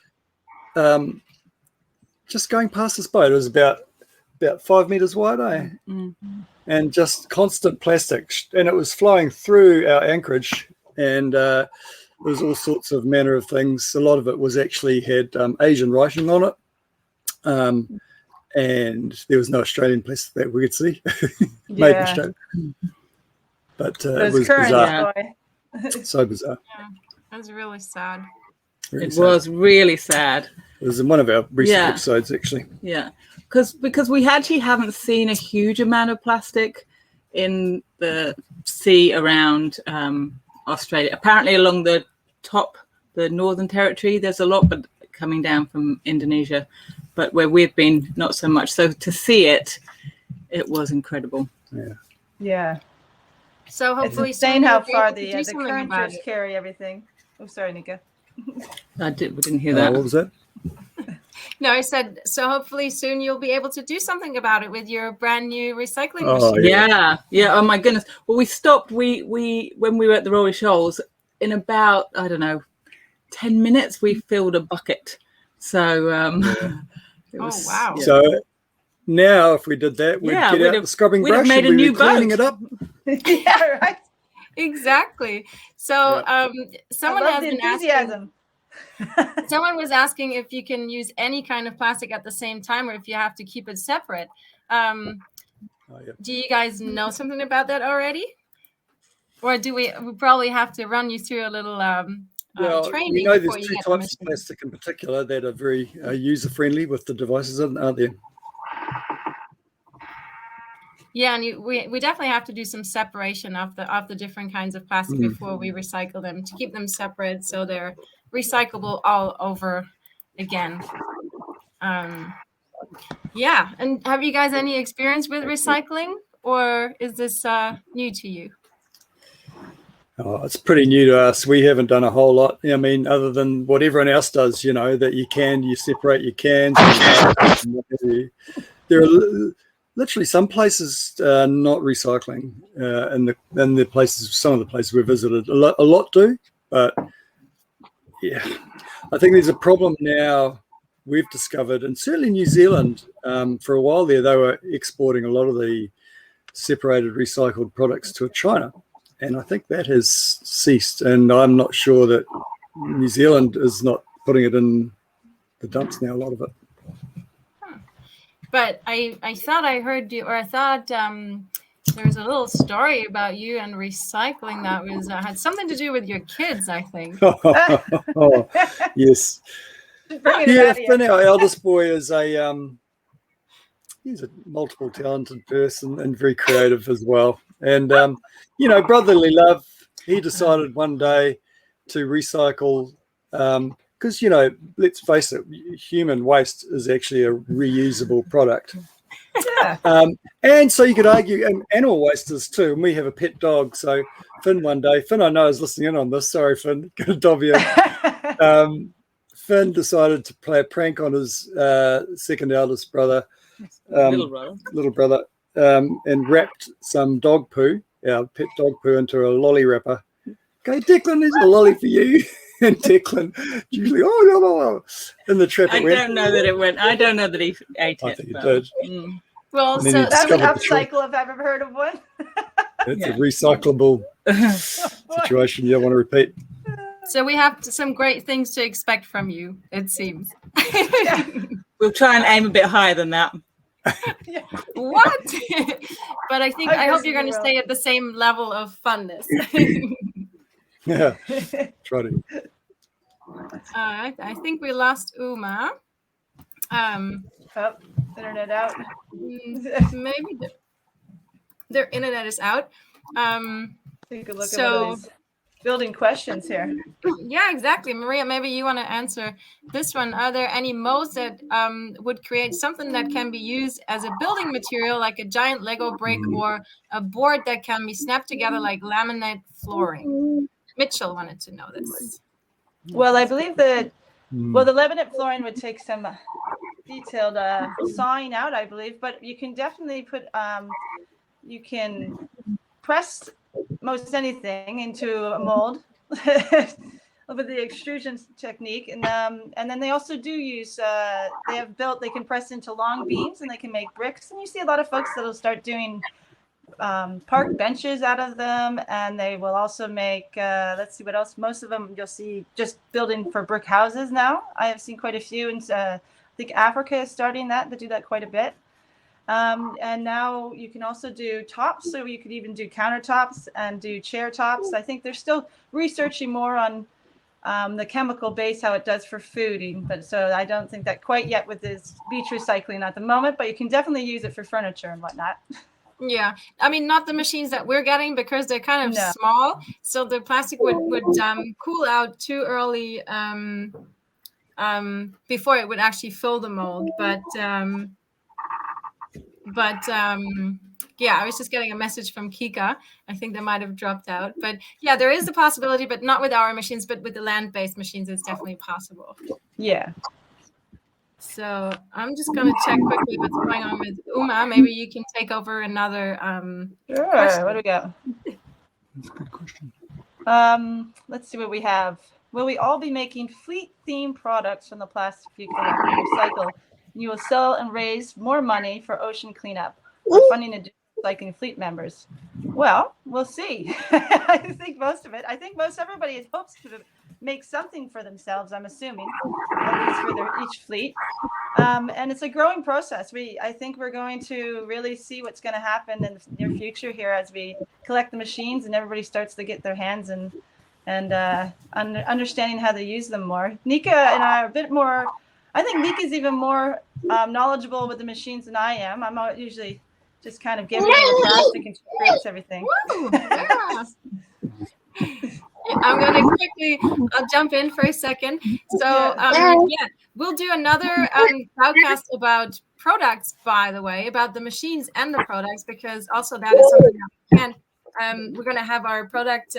Just going past this boat, it was about 5 meters wide, and just constant plastic, and it was flowing through our anchorage, and there was all sorts of manner of things. A lot of it was actually had Asian writing on it, and there was no Australian plastic that we could see. Made in Australia. But It it was current, bizarre. boy. So bizarre. Yeah, that's really sad. Really It sad. was really sad. It was in one of our recent Yeah. episodes, actually. Yeah, because we actually haven't seen a huge amount of plastic in the sea around Australia. Apparently, along the top, the Northern Territory, there's a lot, but coming down from Indonesia. But where we've been, not so much. So to see it, it was incredible. Yeah. Yeah. So It's hopefully insane soon how we'll be far able to do the something current about trips it. carry everything. Oh, sorry, Nika. We didn't hear that. What was that? No, I said, so hopefully soon you'll be able to do something about it with your brand new recycling Oh, machine. Yeah. Oh my goodness. Well, we stopped. We when we were at the Royal Shoals, in about, I don't know, 10 minutes, we filled a bucket. So it was, wow. yeah. So now, if we did that, we'd Yeah, get we'd out have- the scrubbing we'd have brush made and a we'd new be cleaning boat. it up. Yeah, right. Exactly. So someone I love has the been enthusiasm. asking, someone was asking if you can use any kind of plastic at the same time or if you have to keep it separate. Do you guys know something about that already? Or do we probably have to run you through a little Well, training you know, before there's you two get the types of machine? plastic in particular that are very user-friendly with the devices, aren't there? Yeah, and we definitely have to do some separation of the different kinds of plastic before we recycle them to keep them separate so they're recyclable all over again. Yeah, and have you guys any experience with recycling, or is this new to you? Oh, it's pretty new to us. We haven't done a whole lot. I mean, other than what everyone else does, you know, that you separate your cans. There are literally some places not recycling in the places. Some of the places we visited, a lot do, but yeah, I think there's a problem now. We've discovered, and certainly New Zealand, for a while there, they were exporting a lot of the separated recycled products to China. And I think that has ceased. And I'm not sure that New Zealand is not putting it in the dumps now, a lot of it. But I thought I heard you, or I thought there was a little story about you and recycling that was had something to do with your kids, I think. Oh, yes. Yeah, Finn, our eldest boy, is he's a multiple talented person and very creative as well. And, you know, brotherly love, he decided one day to recycle because, you know, let's face it, human waste is actually a reusable product. Yeah. And so you could argue, and animal waste is too. And we have a pet dog. So Finn one day, Finn I know is listening in on this. Sorry, Finn, gonna dob you. Finn decided to play a prank on his second eldest brother, little brother, and wrapped some dog poo, our pet dog poo, into a lolly wrapper. Okay, Declan, there's a lolly for you. And Declan usually, no. In the trap, I don't know that it went. I don't know that he ate it. I think he did. Well, And then so he That's an discovered the truth. upcycle if I've ever heard of one. It's a recyclable situation you don't want to repeat. So we have some great things to expect from you, it seems. We'll try and aim a bit higher than that. What? But I hope you're going to will. stay at the same level of funness. Yeah, try to. I think we lost Uma. Oh, internet out. Maybe their internet is out. Take a look So- at one of these building questions here. Yeah, exactly. Maria, maybe you want to answer this one. Are there any molds that would create something that can be used as a building material, like a giant Lego brick or a board that can be snapped together like laminate flooring? Mitchell wanted to know this. Well, I believe that, well, the laminate flooring would take some detailed sawing out, I believe, but you can definitely put, you can press most anything into a mold with the extrusion technique. And then they also do use, they can press into long beams and they can make bricks. And you see a lot of folks that'll start doing park benches out of them, and they will also make let's see what else. Most of them you'll see just building for brick houses now. I have seen quite a few, and I think Africa is starting to do that quite a bit. And now you can also do tops. So you could even do countertops and do chair tops. I think they're still researching more on the chemical base, how it does for food. But so I don't think that quite yet with this beach recycling at the moment, but you can definitely use it for furniture and whatnot. Yeah, I mean, not the machines that we're getting because they're kind of small, so the plastic would cool out too early before it would actually fill the mold. But yeah, I was just getting a message from Kika. I think they might have dropped out, but yeah, there is the possibility, but not with our machines, but with the land-based machines, it's definitely possible. Yeah. So I'm just going to check quickly what's going on with Uma. Maybe you can take over another Sure. question. What do we got? That's a good question. Let's see what we have. Will we all be making fleet-themed products from the plastic you collect and recycle? You will sell and raise more money for ocean cleanup or funding to do recycling fleet members. Well, we'll see. I think most of it. I think most everybody hopes to make something for themselves, I'm assuming, at least for each fleet. And it's a growing process. I think we're going to really see what's going to happen in the near future here as we collect the machines and everybody starts to get their hands and understanding how to use them more. Nika and I are a bit more. I think Nika's even more knowledgeable with the machines than I am. I'm usually just kind of giving her the plastic and she creates everything. I'm going to quickly jump in for a second. So yeah, we'll do another podcast about products, by the way, about the machines and the products, because also that is something that we can. We're going to have our product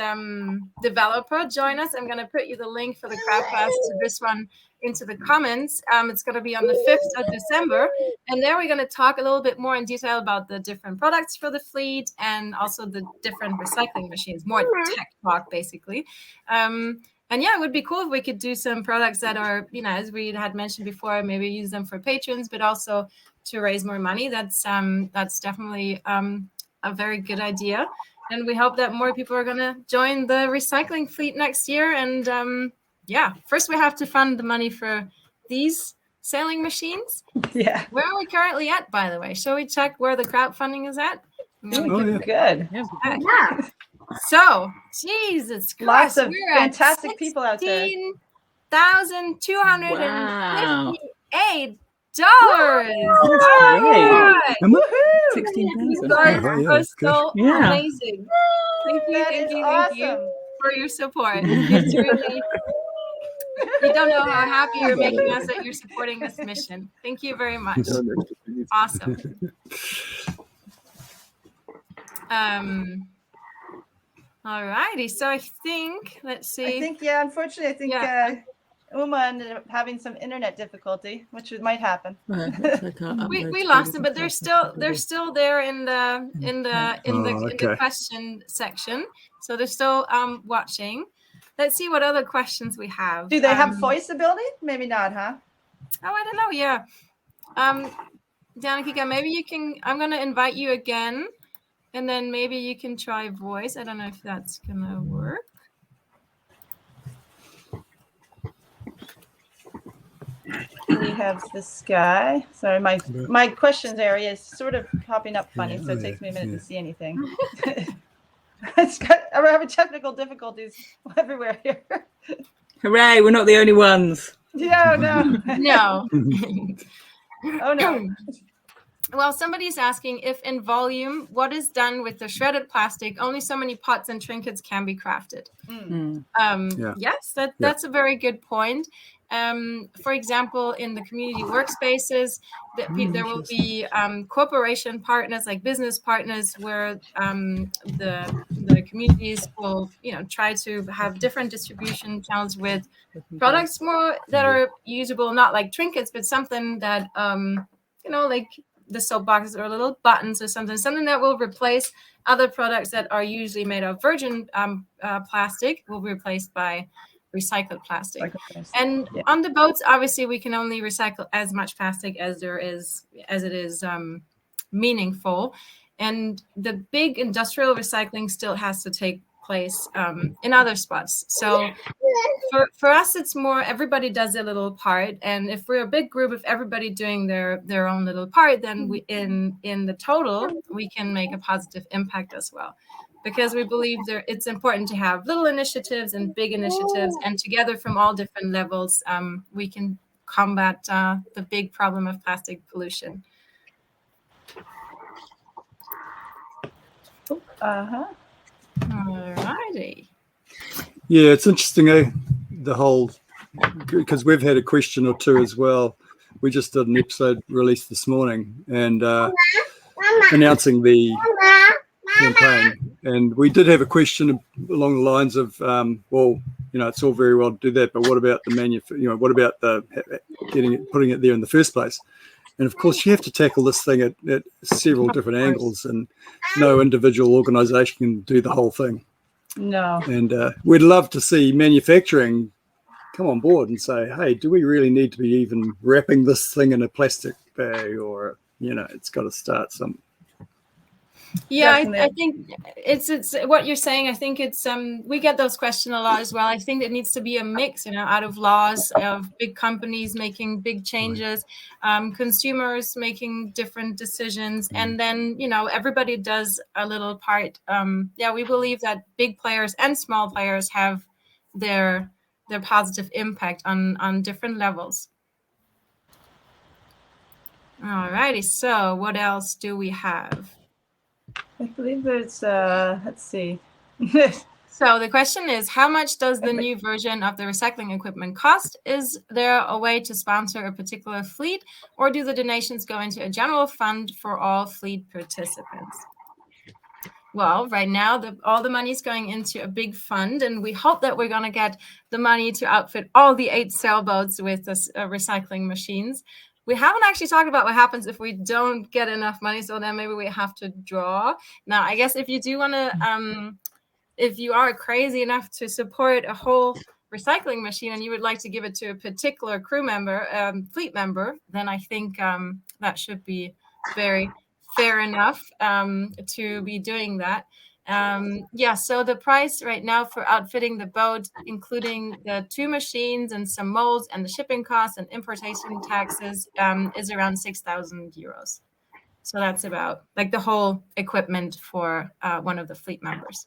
developer join us. I'm going to put you the link for the crowdcast to this one into the comments. It's going to be on the 5th of December. And there we're going to talk a little bit more in detail about the different products for the fleet and also the different recycling machines, more tech talk, basically. And yeah, it would be cool if we could do some products that are, as we had mentioned before, maybe use them for patrons, but also to raise more money. That's definitely a very good idea. And we hope that more people are going to join the recycling fleet next year. And yeah, first we have to fund the money for these sailing machines. Yeah. Where are we currently at, by the way? Shall we check where the crowdfunding is at? Good. Yeah. So, Jesus Christ. Lots of fantastic people out there. $16,258. $16,000. You guys are so amazing. Thank you for your support. It's really, you don't know how happy you're making us that you're supporting this mission. Thank you very much. Awesome. All righty. So I think, let's see. Unfortunately, Uma ended up having some internet difficulty, which might happen. we lost them, but they're still there in the question section. So they're still watching. Let's see what other questions we have. Do they have voice ability? Maybe not, huh? Oh, I don't know. Yeah. Danica, maybe you can. I'm gonna invite you again, and then maybe you can try voice. I don't know if that's gonna work. We have this guy. Sorry, my questions area is sort of popping up funny, so it takes me a minute to see anything. We're having technical difficulties everywhere here. Hooray, we're not the only ones. Yeah, no. Oh, no. Well, somebody's asking if in volume, what is done with the shredded plastic? Only so many pots and trinkets can be crafted. Yes, that's a very good point. For example, in the community workspaces, there will be corporation partners, like business partners, where the communities will, try to have different distribution channels with products more that are usable, not like trinkets, but something that, like the soap boxes or little buttons or something that will replace other products that are usually made of virgin plastic, will be replaced by recycled plastic. And on the boats, obviously, we can only recycle as much plastic as it is meaningful. And the big industrial recycling still has to take place in other spots. So for us, it's more everybody does their little part, and if we're a big group of everybody doing their own little part, then we in the total we can make a positive impact as well, because we believe it's important to have little initiatives and big initiatives, and together from all different levels we can combat the big problem of plastic pollution. Alrighty. Yeah, it's interesting, the whole, because we've had a question or two as well. We just did an episode released this morning and announcing the campaign, and we did have a question along the lines of, well, it's all very well to do that, but what about the what about the putting it there in the first place? And of course, you have to tackle this thing at several different angles, and no individual organisation can do the whole thing. No. And we'd love to see manufacturing come on board and say, hey, do we really need to be even wrapping this thing in a plastic bag? Or, it's got to start some. Yeah, I think it's what you're saying. I think it's we get those questions a lot as well. I think it needs to be a mix, out of laws, of big companies making big changes, consumers making different decisions, and then everybody does a little part. We believe that big players and small players have their positive impact on different levels. All righty. So what else do we have? I believe there's, let's see. So the question is, how much does the new version of the recycling equipment cost? Is there a way to sponsor a particular fleet, or do the donations go into a general fund for all fleet participants? Well, right now, all the money is going into a big fund, and we hope that we're going to get the money to outfit all the 8 sailboats with this recycling machines. We haven't actually talked about what happens if we don't get enough money, so then maybe we have to draw. Now, I guess if you do want to, if you are crazy enough to support a whole recycling machine and you would like to give it to a particular crew member, fleet member, then I think that should be very fair enough to be doing that. So the price right now for outfitting the boat, including the 2 machines and some molds and the shipping costs and importation taxes, is around 6,000 euros. So that's about like the whole equipment for one of the fleet members.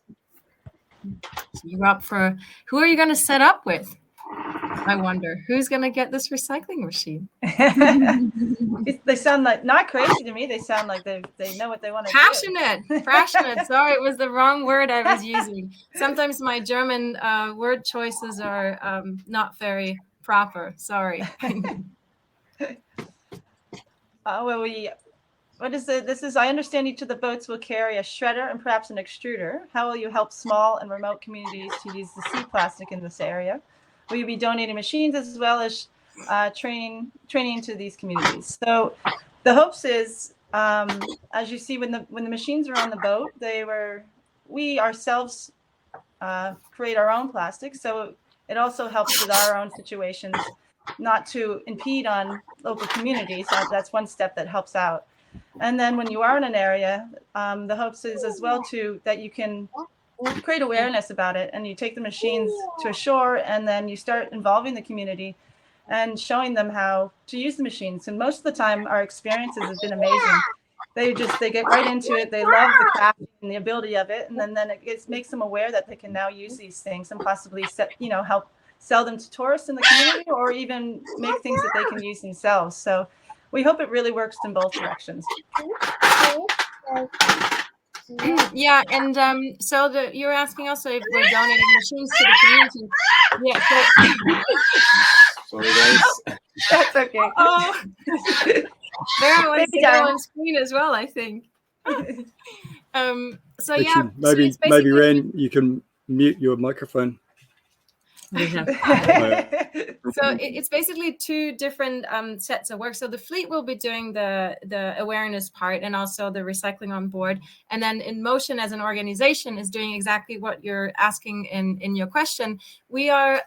So you're up for, who are you going to set up with? I wonder who's going to get this recycling machine. They sound like not crazy to me. They sound like they know what they want to do. Passionate. Sorry, it was the wrong word I was using. Sometimes my German word choices are not very proper. Sorry. What is it? This is, I understand each of the boats will carry a shredder and perhaps an extruder. How will you help small and remote communities to use the sea plastic in this area? Will you be donating machines as well as training to these communities? So the hopes is, as you see, when the machines are on the boat, we ourselves create our own plastic. So it also helps with our own situations, not to impede on local communities. That's one step that helps out. And then when you are in an area, the hopes is as well that you can create awareness about it, and you take the machines to a shore, and then you start involving the community and showing them how to use the machines. And most of the time our experiences have been amazing. They get right into it. They love the craft and the ability of it, and then it makes them aware that they can now use these things and possibly help sell them to tourists in the community, or even make things that they can use themselves. So we hope it really works in both directions. Yeah, and so you're asking also if we're donating machines to the community. Yeah. Sorry, guys. That's okay. Oh, Vera wants to go on screen as well, I think. So Actually, yeah, maybe Ran, you can mute your microphone. So it's basically 2 different sets of work. So the fleet will be doing the awareness part and also the recycling on board. And then In Motion as an organization is doing exactly what you're asking in your question. We are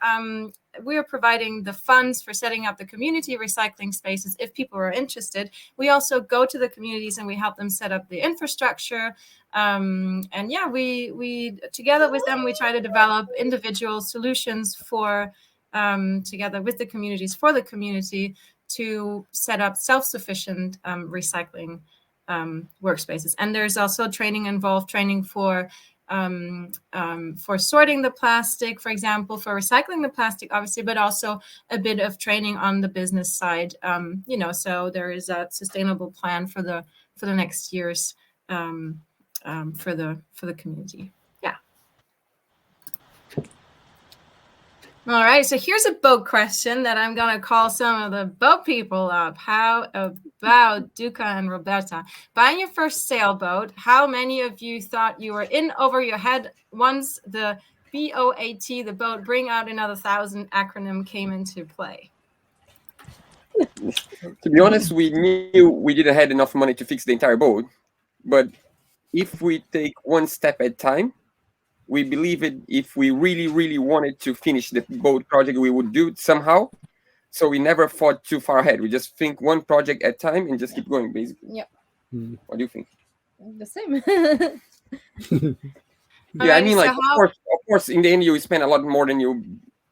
we're providing the funds for setting up the community recycling spaces if people are interested. We also go to the communities and we help them set up the infrastructure. And yeah, we together with them, we try to develop individual solutions for together with the communities for the community to set up self-sufficient recycling workspaces. And there's also training involved, training for sorting the plastic, for example, for recycling the plastic, obviously, but also a bit of training on the business side. You know, so there is a sustainable plan for the next years for the community. Yeah. All right, so here's a boat question that I'm going to call some of the boat people up. How about Duca and Roberta? Buying your first sailboat, how many of you thought you were in over your head once the BOAT, the boat bring out another 1,000 acronym came into play? To be honest, we knew we didn't have enough money to fix the entire boat. But if we take one step at a time, we believe it. If we really, really wanted to finish the boat project, we would do it somehow. So we never thought too far ahead. We just think one project at a time and just keep going, basically. Yeah. What do you think? The same. Yeah, I mean, like, of course, in the end, you spend a lot more than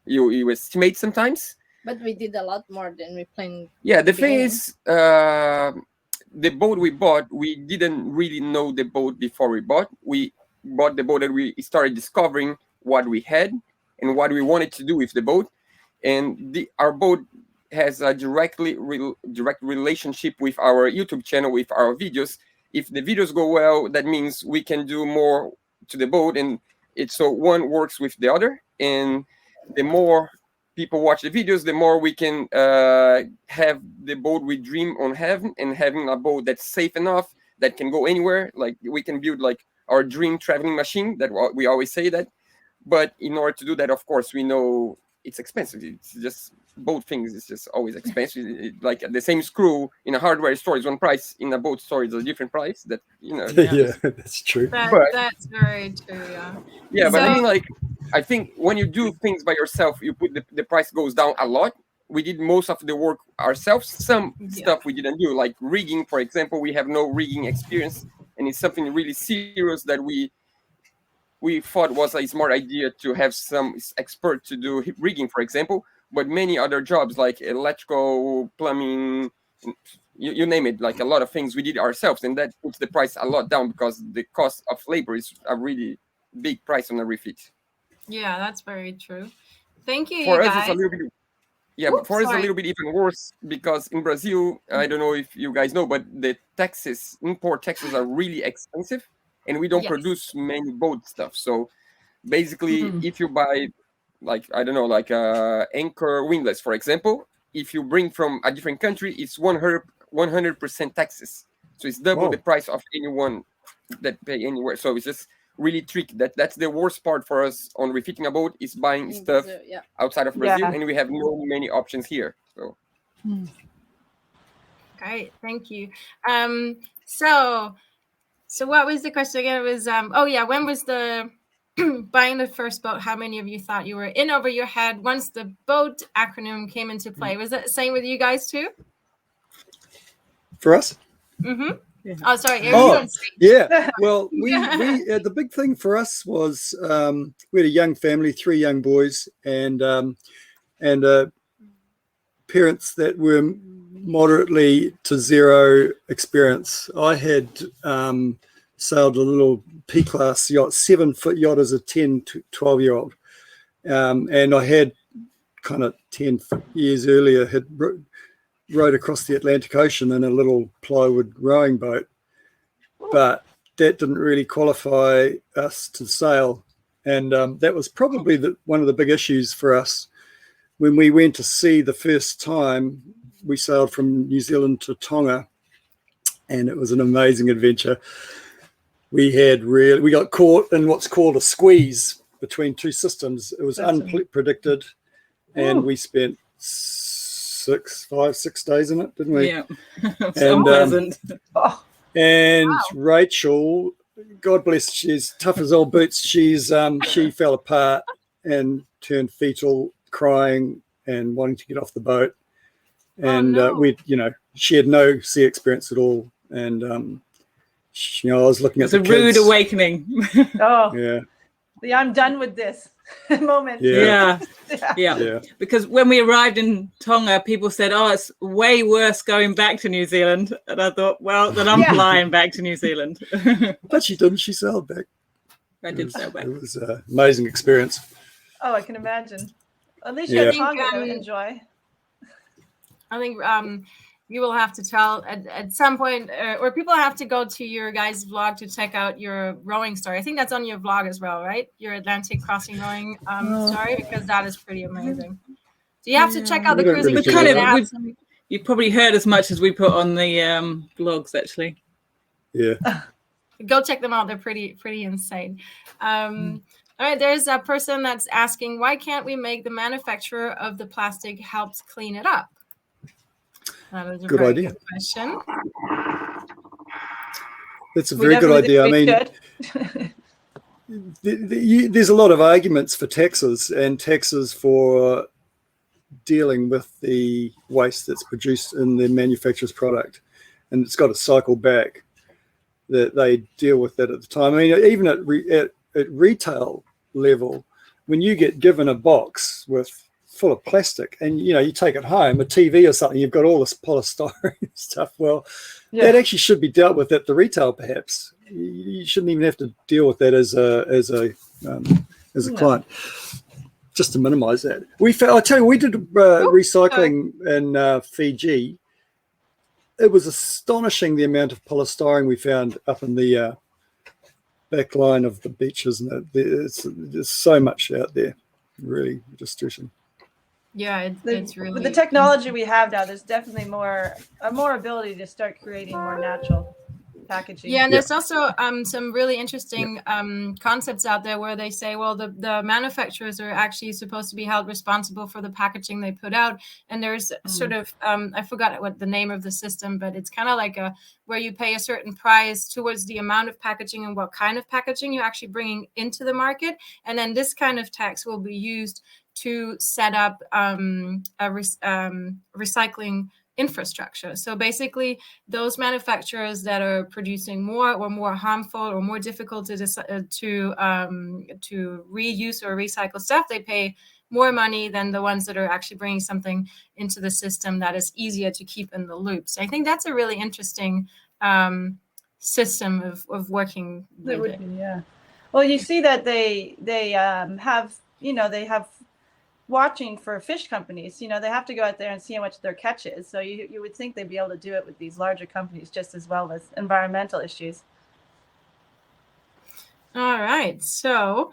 you estimate sometimes. But we did a lot more than we planned. Yeah, the thing is, the boat we bought, we didn't really know the boat before we bought. We bought the boat and we started discovering what we had and what we wanted to do with the boat. And our boat has a direct relationship with our YouTube channel, with our videos. If the videos go well, that means we can do more to the boat, and so one works with the other. And the more people watch the videos, the more we can have the boat we dream on having, and having a boat that's safe enough, that can go anywhere. Like, we can build like our dream traveling machine, that we always say that. But in order to do that, of course, we know it's expensive. It's just boat things. It's just always expensive. Like the same screw in a hardware store is one price. In a boat store, it's a different price. That, you know. Yeah, that's true. That's very true. Yeah. Yeah, but I mean, like, I think when you do things by yourself, you put the price goes down a lot. We did most of the work ourselves. Some stuff we didn't do, like rigging, for example. We have no rigging experience, and it's something really serious that we thought was a smart idea to have some expert to do rigging, for example. But many other jobs like electrical, plumbing, you name it, like a lot of things we did ourselves, and that puts the price a lot down because the cost of labor is a really big price on a refit. Yeah, that's very true. Thank you, For you us, guys. it's a little bit. Yeah, but for us, it's a little bit even worse because in Brazil, I don't know if you guys know, but the import taxes are really expensive, and we don't produce many boat stuff. So basically, if you buy, like, I don't know, like anchor wingless, for example, if you bring from a different country, it's 100% taxes. So it's double the price of anyone that pay anywhere. So it's just really tricky. That's the worst part for us on refitting a boat, is buying stuff outside of Brazil, and we have no many options here. So Great, thank you. So what was the question again? It was when was the buying the first boat? How many of you thought you were in over your head once the boat acronym came into play? Was that the same with you guys too? For us? Mm-hmm. Oh, sorry. Yeah. Well, we the big thing for us was we had a young family, 3 young boys, and parents that were moderately to zero experience. I had sailed a little P-class yacht, 7-foot yacht as a 10 to 12-year-old, and I had kind of 10 years earlier had rowed across the Atlantic Ocean in a little plywood rowing boat, but that didn't really qualify us to sail. And that was probably one of the big issues for us. When we went to sea the first time, we sailed from New Zealand to Tonga, and it was an amazing adventure. We got caught in what's called a squeeze between 2 systems. It was unpredicted, and we spent 6 days in it, didn't we? Yeah. And Rachel, God bless, she's tough as old boots. She fell apart and turned fetal crying and wanting to get off the boat. And no. she had no sea experience at all. And I was looking at It's a rude kids. awakening. Oh, Yeah. the I'm done with this moment. Yeah. Yeah. Because when we arrived in Tonga, people said, "Oh, it's way worse going back to New Zealand." And I thought, well, then I'm flying back to New Zealand. But she didn't. She sailed back. I did sail back. It was an amazing experience. Oh, I can imagine. At least you had Yeah. Tonga to enjoy. I think you will have to tell at some point, or people have to go to your guys' vlog to check out your rowing story. I think that's on your vlog as well, right? Your Atlantic crossing rowing story, because that is pretty amazing. So you have to check out the Cruising Kiwis. You probably heard as much as we put on the blogs, actually. Yeah. Go check them out. They're pretty insane. All right, there's a person that's asking, why can't we make the manufacturer of the plastic helps clean it up? That was a Good very idea. good question. That's a very good idea. I mean, there's a lot of arguments for taxes and taxes for dealing with the waste that's produced in the manufacturer's product, and it's got to cycle back. That they deal with that at the time. I mean, even at retail level, when you get given a box full of plastic and you take it home, a TV or something, you've got all this polystyrene stuff. Well, that actually should be dealt with at the retail. Perhaps you shouldn't even have to deal with that as a client, just to minimise that. I tell you, we did recycling in Fiji. It was astonishing the amount of polystyrene we found up in the back line of the beaches, and there's so much out there. Really distressing. Yeah, it's really. With the technology we have now, there's definitely more ability to start creating more natural packaging. Yeah, and there's also some really interesting concepts out there where they say, well, the manufacturers are actually supposed to be held responsible for the packaging they put out. And there's sort of, I forgot what the name of the system, but it's kind of like where you pay a certain price towards the amount of packaging and what kind of packaging you're actually bringing into the market. And then this kind of tax will be used to set up a recycling infrastructure. So basically, those manufacturers that are producing more or more harmful or more difficult to reuse or recycle stuff, they pay more money than the ones that are actually bringing something into the system that is easier to keep in the loop. So I think that's a really interesting system of working with it. Yeah. Well, you see that they have watching for fish companies. They have to go out there and see how much their catch is. So you would think they'd be able to do it with these larger companies just as well as environmental issues. All right. So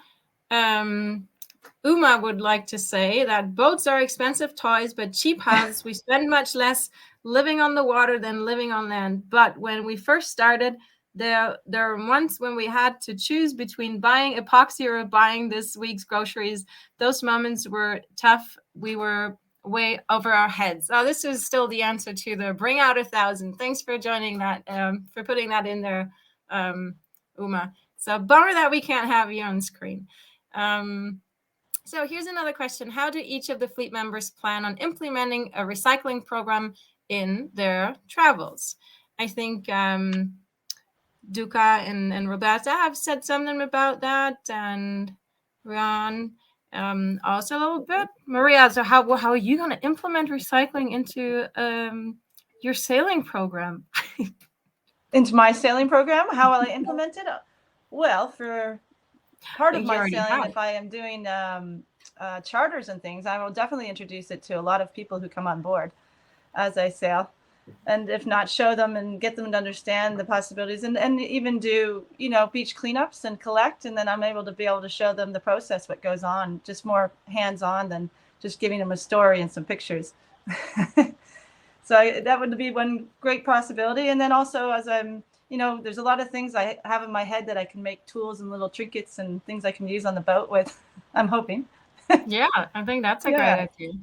Uma would like to say that boats are expensive toys, but cheap houses. We spend much less living on the water than living on land. But when we first started, there were months when we had to choose between buying epoxy or buying this week's groceries. Those moments were tough. We were way over our heads. Oh, this is still the answer to the bring out 1,000. Thanks for joining that, for putting that in there, Uma. So bummer that we can't have you on screen. So here's another question. How do each of the fleet members plan on implementing a recycling program in their travels? I think Duca and Roberta have said something about that, and Ron also a little bit. Maria, so how are you going to implement recycling into your sailing program? Into my sailing program? How will I implement it? Well, for part of my sailing, if I am doing charters and things, I will definitely introduce it to a lot of people who come on board as I sail. And if not, show them and get them to understand the possibilities, and even do, beach cleanups and collect. And then I'm able to show them the process, what goes on, just more hands-on than just giving them a story and some pictures. So that would be one great possibility. And then also, as I'm, there's a lot of things I have in my head that I can make tools and little trinkets and things I can use on the boat with, I'm hoping. Yeah, I think that's a great idea.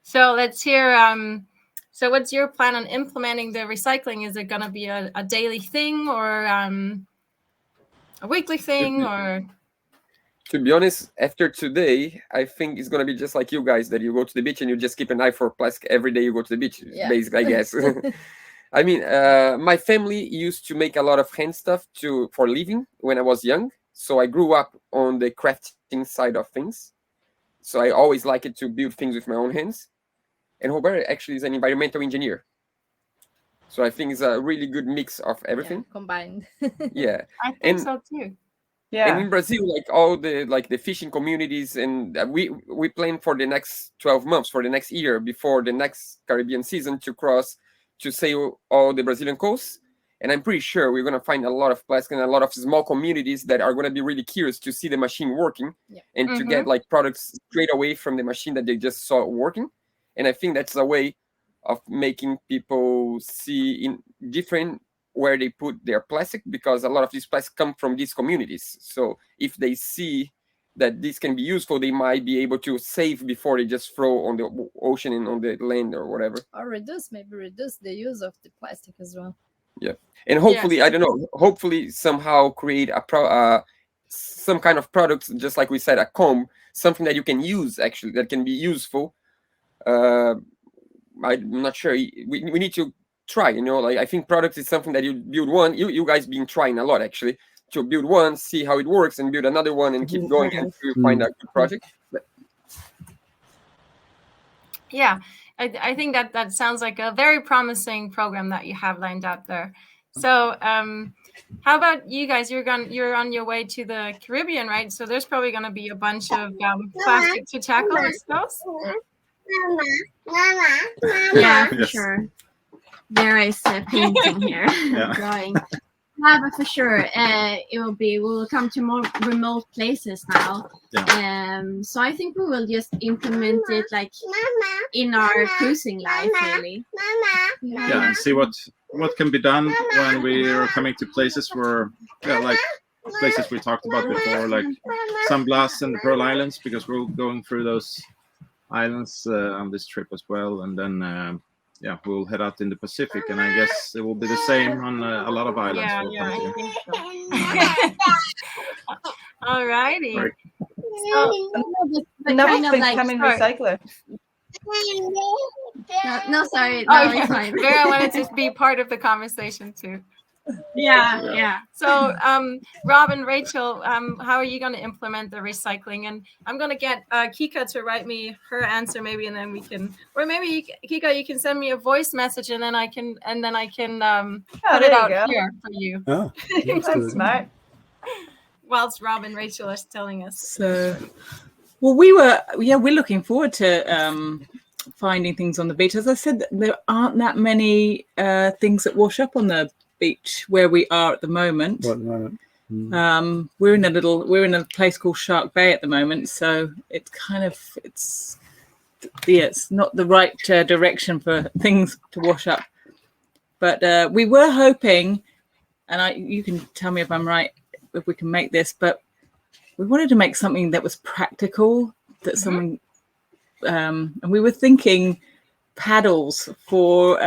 So let's hear, so what's your plan on implementing the recycling? Is it going to be a daily thing or a weekly thing? Or To be honest, after today, I think it's gonna be just like you guys, that you go to the beach and you just keep an eye for plastic every day you go to the beach. Yeah. Basically, I guess. I mean, my family used to make a lot of hand stuff for living when I was young. So I grew up on the crafting side of things. So I always like it to build things with my own hands. And Robert actually is an environmental engineer. So I think it's a really good mix of everything. Yeah, combined. Yeah. I think so too. And in Brazil, like all the fishing communities, and we plan for the next 12 months, for the next year, before the next Caribbean season, to sail all the Brazilian coasts. And I'm pretty sure we're gonna find a lot of plastic and a lot of small communities that are gonna be really curious to see the machine working and to get like products straight away from the machine that they just saw working. And I think that's a way of making people see in different where they put their plastic, because a lot of these plastics come from these communities. So if they see that this can be useful, they might be able to save before they just throw on the ocean and on the land or whatever. Or maybe reduce the use of the plastic as well. Yeah, and hopefully, I don't know, hopefully somehow create some kind of product, just like we said, a comb, something that you can use actually, that can be useful. I'm not sure. We need to try, like I think products is something that you build one, you guys been trying a lot actually, to build one, see how it works, and build another one and keep going until you find a good project. Yeah, I think that sounds like a very promising program that you have lined up there. So how about you guys? You're on your way to the Caribbean, right? So there's probably going to be a bunch of plastic to tackle, I suppose. Yeah, for sure. There is a painting here, drawing. Yeah, but for sure, we'll come to more remote places now. So I think we will just implement it like in our cruising life, really. Yeah, and see what can be done when we are coming to places where, like places we talked about before, like San Blas and the Pearl Islands, because we're going through those islands on this trip as well, and then we'll head out in the Pacific, and I guess it will be the same on a lot of islands. I think so. All righty. Right. Another thing coming recycler. No, sorry. No, it's fine. Vera wanted to be part of the conversation too. Yeah. So, Rob and Rachel, how are you going to implement the recycling? And I'm going to get Kika to write me her answer, maybe, and then we can, or maybe Kika, you can send me a voice message, and then I can put it out here for you. Oh, that's smart. Whilst Rob and Rachel are telling us. So, well, we're looking forward to finding things on the beach. As I said, there aren't that many things that wash up on the beach where we are at the moment. We're in a place called Shark Bay at the moment, so it's not the right direction for things to wash up. But we were hoping, and you can tell me if I'm right, if we can make this, but we wanted to make something that was practical, that something, and we were thinking paddles for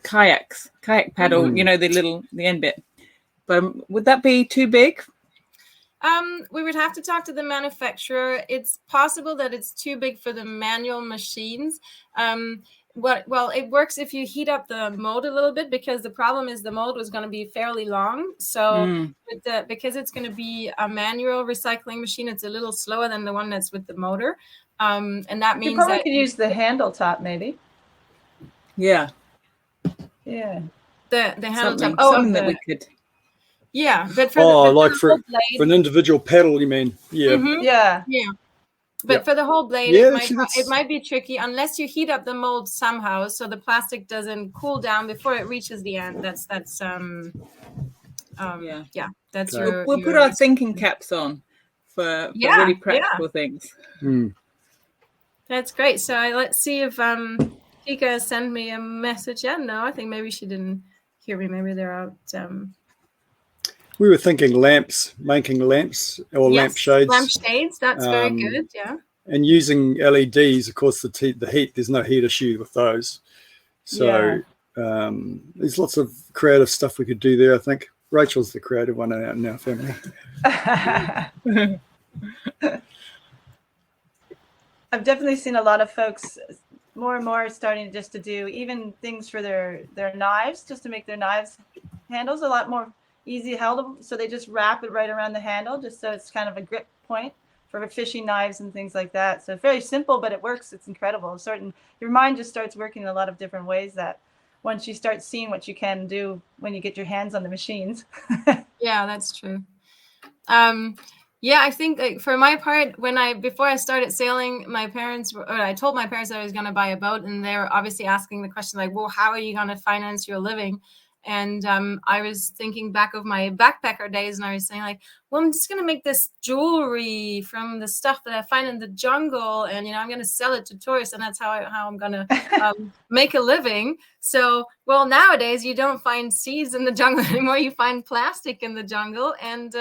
kayak paddle, the end bit. But would that be too big? We would have to talk to the manufacturer. It's possible that it's too big for the manual machines. It works if you heat up the mold a little bit, because the problem is the mold was going to be fairly long. So because it's going to be a manual recycling machine, it's a little slower than the one that's with the motor. And that means you probably could use the handle top, maybe. Yeah. The handle top. Something that we could. Yeah, but for for an individual paddle, you mean? Yeah. Mm-hmm. Yeah. But for the whole blade, it might be tricky unless you heat up the mold somehow, so the plastic doesn't cool down before it reaches the end. We'll put our thinking caps on for really practical things. That's great. So let's see if Kika sent me a message yet. No, I think maybe she didn't hear me. Maybe they're out. We were thinking making lamps or lampshades. Lampshades, that's very good, yeah. And using LEDs, of course, the heat, there's no heat issue with those. So there's lots of creative stuff we could do there, I think. Rachel's the creative one in our family. I've definitely seen a lot of folks more and more starting just to do even things for their knives, just to make their knives handles a lot more easy held. So they just wrap it right around the handle, just so it's kind of a grip point for fishing knives and things like that. So very simple, but it works. It's incredible. Your mind just starts working in a lot of different ways that once you start seeing what you can do when you get your hands on the machines. Yeah, that's true. Yeah, I think like, for my part, before I started sailing, I told my parents that I was going to buy a boat, and they were obviously asking the question like, well, how are you going to finance your living? And I was thinking back of my backpacker days, and I was saying like, well, I'm just going to make this jewelry from the stuff that I find in the jungle, and I'm going to sell it to tourists, and that's how I'm going to make a living. So, well, nowadays you don't find seeds in the jungle anymore; you find plastic in the jungle, and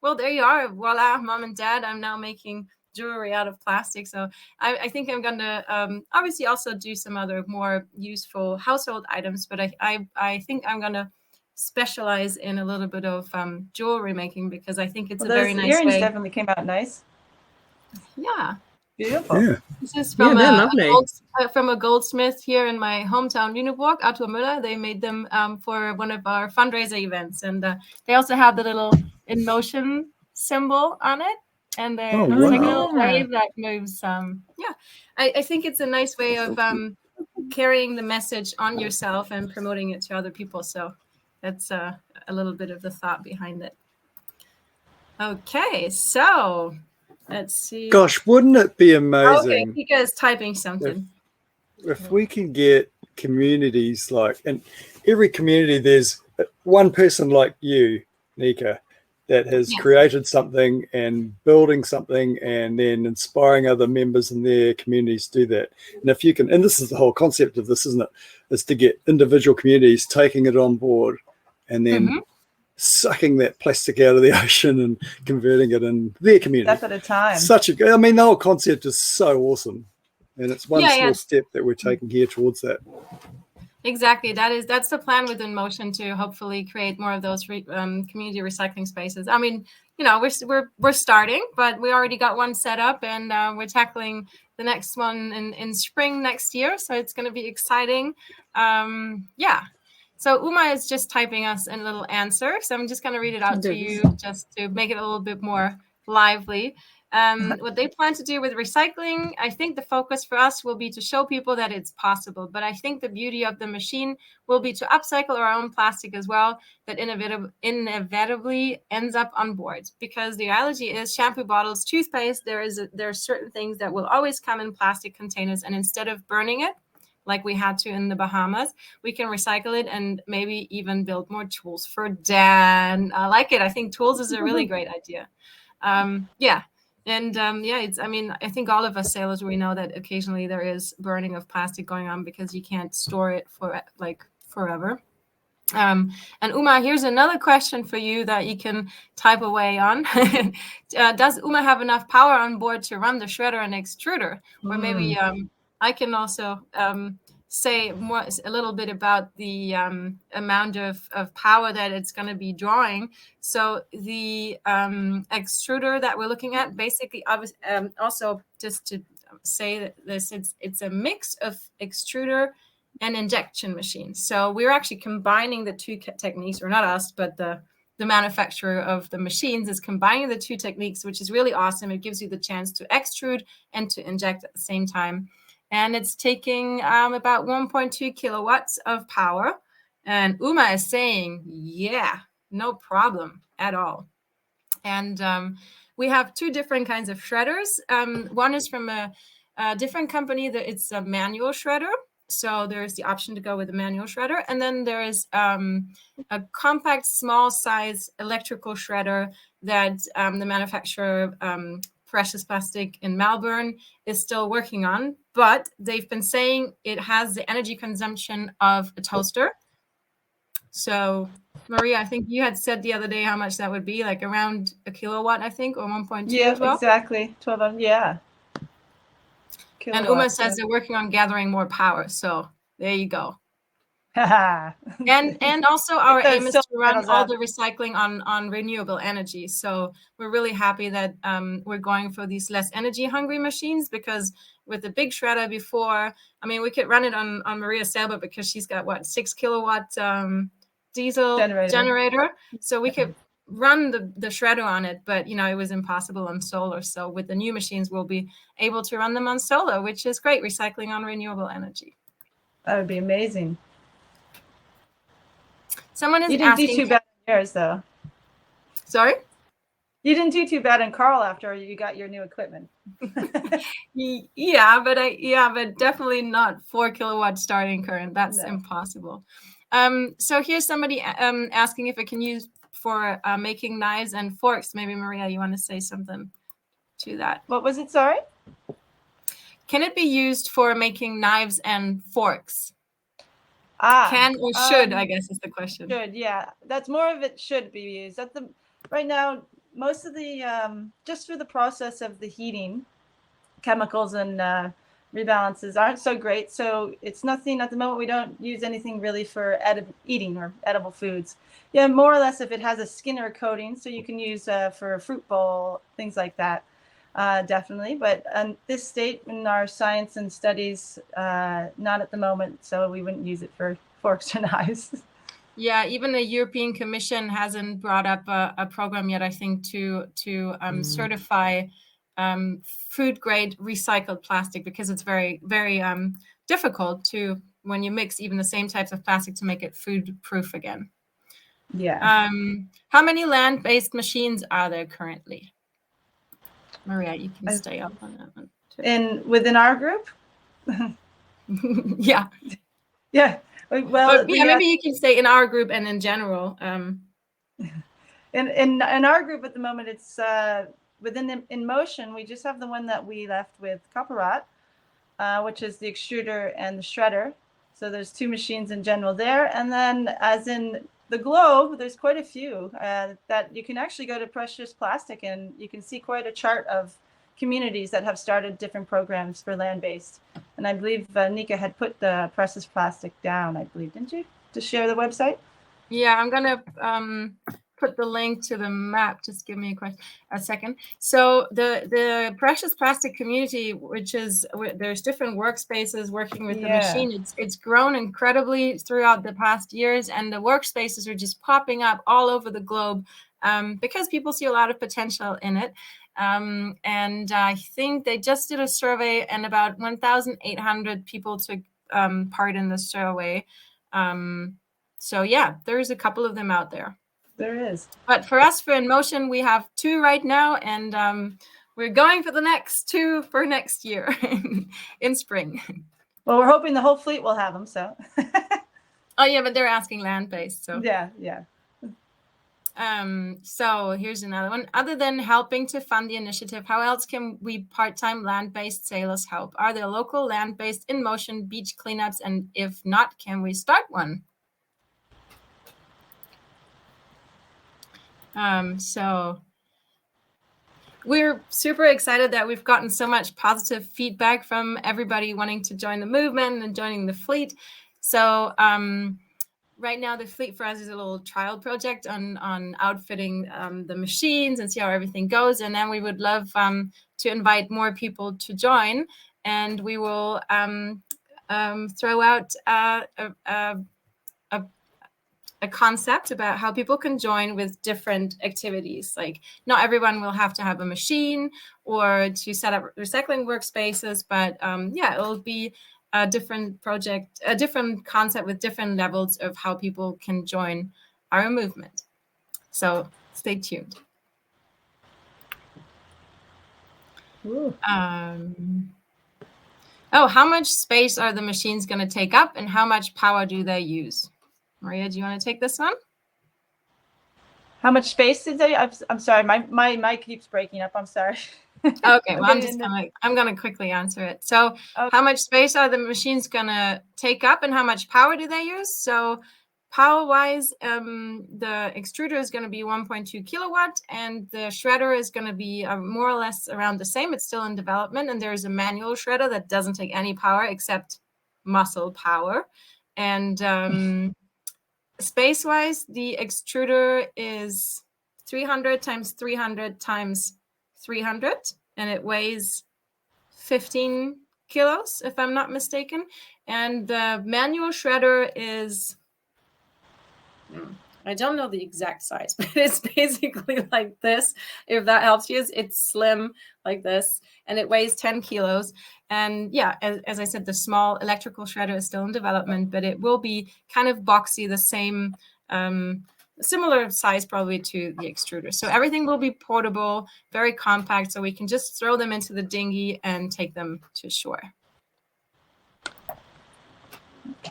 well, there you are. Voila, mom and dad, I'm now making jewelry out of plastic. So I think I'm going to obviously also do some other more useful household items, but I think I'm going to specialize in a little bit of jewelry making, because I think it's a very nice earrings way. Definitely came out nice. Yeah. Beautiful. Yeah. This is from a goldsmith here in my hometown, Lüneburg, Arthur Müller. They made them for one of our fundraiser events, and they also have the little In Motion symbol on it, and it's like a little wave that moves. I think it's a nice way of carrying the message on yourself and promoting it to other people. So that's a little bit of the thought behind it. Okay, so let's see. Gosh, wouldn't it be amazing? Okay, Kika is typing something. If we can get communities in every community, there's one person like you, Nika, that has created something and building something and then inspiring other members in their communities to do that. And if you can, and this is the whole concept of this, isn't it? Is to get individual communities taking it on board and then sucking that plastic out of the ocean and converting it in their community. Step at a time. The whole concept is so awesome. And it's one small step that we're taking here towards that. Exactly. That's the plan with In Motion, to hopefully create more of those community recycling spaces. I mean, we're starting, but we already got one set up, and we're tackling the next one in spring next year. So it's going to be exciting. So Uma is just typing us a little answer. So I'm just going to read it out to you just to make it a little bit more lively. What they plan to do with recycling, I think the focus for us will be to show people that it's possible. But I think the beauty of the machine will be to upcycle our own plastic as well, that inevitably ends up on board. Because the reality is, shampoo bottles, toothpaste, there are certain things that will always come in plastic containers. And instead of burning it, like we had to in the Bahamas, we can recycle it and maybe even build more tools for Dan. I like it. I think tools is a really great idea. And I think all of us sailors, we know that occasionally there is burning of plastic going on because you can't store it for forever. And Uma, here's another question for you that you can type away on. Does Uma have enough power on board to run the shredder and extruder? Or maybe I can also say a little bit about the amount of power that it's going to be drawing. So the extruder that we're looking at, basically, also just to say that it's a mix of extruder and injection machine. So we're actually combining the two techniques, or not us, but the manufacturer of the machines is combining the two techniques, which is really awesome. It gives you the chance to extrude and to inject at the same time. And it's taking about 1.2 kilowatts of power. And Uma is saying, yeah, no problem at all. And we have two different kinds of shredders. One is from a different company. It's a manual shredder. So there's the option to go with a manual shredder. And then there is a compact, small size electrical shredder that the manufacturer Precious Plastic in Melbourne is still working on, but they've been saying it has the energy consumption of a toaster. So, Maria, I think you had said the other day how much that would be, like around a kilowatt, I think, or 1.2 as well. Exactly. 12, yeah. And Uma says they're working on gathering more power. So there you go. And also our Those aim is to silver run medals all up. the recycling on renewable energy. So we're really happy that we're going for these less energy hungry machines, because with the big shredder before, I mean, we could run it on Maria's sailboat because she's got what, 6 kilowatt diesel generator. So we could run the shredder on it, but you know, it was impossible on solar. So with the new machines, we'll be able to run them on solar, which is great, recycling on renewable energy. That would be amazing. Someone is You didn't asking, do too bad on yours, though. Sorry? You didn't do too bad in Carl after you got your new equipment. Yeah, but definitely not 4 kilowatt starting current. That's impossible. So here's somebody asking if it can use for making knives and forks. Maybe Maria, you want to say something to that? What was it? Sorry? Can it be used for making knives and forks? Can or should, I guess is the question. Should, yeah. That's more of it should be used. Right now, most of the, just for the process of the heating, chemicals and rebalances aren't so great. So it's nothing at the moment. We don't use anything really for eating or edible foods. Yeah, more or less if it has a skin or coating, so you can use for a fruit bowl, things like that. Definitely, but this state in our science and studies, not at the moment, so we wouldn't use it for forks or knives. Yeah, even the European Commission hasn't brought up a program yet, I think, to certify food grade recycled plastic, because it's very, very difficult to, when you mix even the same types of plastic, to make it food proof again. Yeah. How many land-based machines are there currently? Maria, you can stay up on that one too. Within our group? Yeah. Yeah. Well, yeah, maybe you can say in our group and in general. In our group at the moment, it's within In Motion. We just have the one that we left with Copperot, which is the extruder and the shredder. So there's 2 machines in general there, and then as in the globe, there's quite a few that you can actually go to Precious Plastic, and you can see quite a chart of communities that have started different programs for land-based. And I believe Nika had put the Precious Plastic down, I believe, didn't you, to share the website? Yeah, I'm gonna put the link to the map. Just give me a second. So the Precious Plastic community, which is, there's different workspaces working with the machine. It's grown incredibly throughout the past years, and the workspaces are just popping up all over the globe because people see a lot of potential in it. And I think they just did a survey, and about 1,800 people took part in the survey. So yeah, there's a couple of them out there. There is. But for us, for In Motion, we have 2 right now, and we're going for the next 2 for next year in spring. Well, we're hoping the whole fleet will have them, so. Oh yeah, but they're asking land-based, so. Yeah. So here's another one. Other than helping to fund the initiative, how else can we part-time land-based sailors help? Are there local land-based In Motion beach cleanups? And if not, can we start one? So we're super excited that we've gotten so much positive feedback from everybody wanting to join the movement and joining the fleet. So right now, the fleet for us is a little trial project on outfitting the machines and see how everything goes. And then we would love to invite more people to join. And we will throw out a concept about how people can join with different activities. Like, not everyone will have to have a machine or to set up recycling workspaces, but yeah, it'll be a different project, a different concept with different levels of how people can join our movement. So stay tuned. Oh, how much space are the machines going to take up, and how much power do they use? Maria, do you want to take this one? How much space did they? I'm sorry, my mic keeps breaking up. I'm sorry. Okay, well, I'm gonna quickly answer it. So, how much space are the machines gonna take up, and how much power do they use? So, power-wise, the extruder is gonna be 1.2 kilowatt, and the shredder is gonna be more or less around the same. It's still in development, and there's a manual shredder that doesn't take any power except muscle power. And space-wise, the extruder is 300 times 300 times 300, and it weighs 15 kilos, if I'm not mistaken. And the manual shredder is, I don't know the exact size, but it's basically like this. If that helps you, it's slim like this, and it weighs 10 kilos. And yeah, as I said, the small electrical shredder is still in development, but it will be kind of boxy, the same, similar size probably to the extruder. So everything will be portable, very compact, so we can just throw them into the dinghy and take them to shore.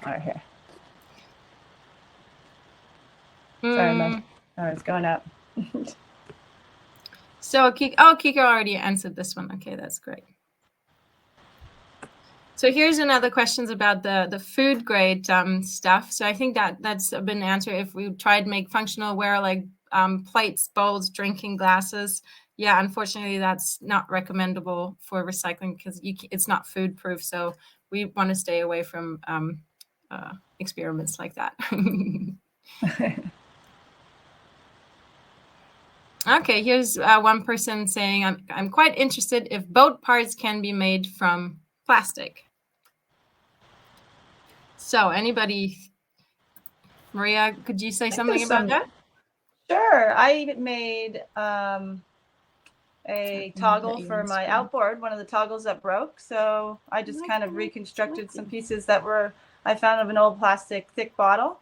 Right here. Sorry, it's going up. So Kika already answered this one. Okay, that's great. So here's another questions about the food grade stuff. So I think that's been answered. If we tried to make functional ware like plates, bowls, drinking glasses, yeah, unfortunately that's not recommendable for recycling because it's not food proof. So we want to stay away from experiments like that. Okay, here's one person saying, I'm quite interested if boat parts can be made from plastic. So anybody, Maria, could you say something about that? Sure. I made a toggle for my outboard, one of the toggles that broke. So I just kind of reconstructed some pieces that I found of an old plastic thick bottle.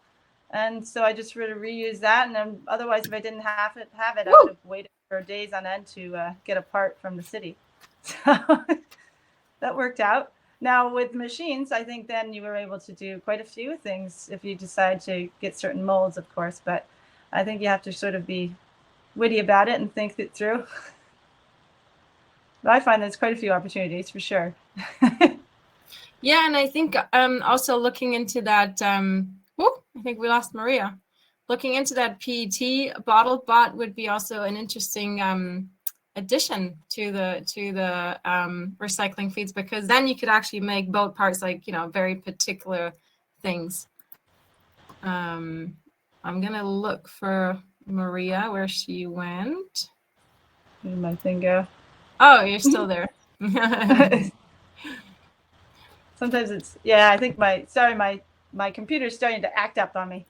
And so I just reused that. And then otherwise, if I didn't have it, I would have waited for days on end to get a part from the city. So that worked out. Now with machines, I think then you were able to do quite a few things if you decide to get certain molds, of course. But I think you have to sort of be witty about it and think it through. But I find there's quite a few opportunities for sure. Yeah, and I think also looking into that, I think we lost Maria. Looking into that PET bottled bot would be also an interesting addition to the recycling feeds, because then you could actually make boat parts like, very particular things. I'm gonna look for Maria where she went. Where did my thing go? Oh, you're still there. Sometimes it's, yeah, I think my computer's starting to act up on me.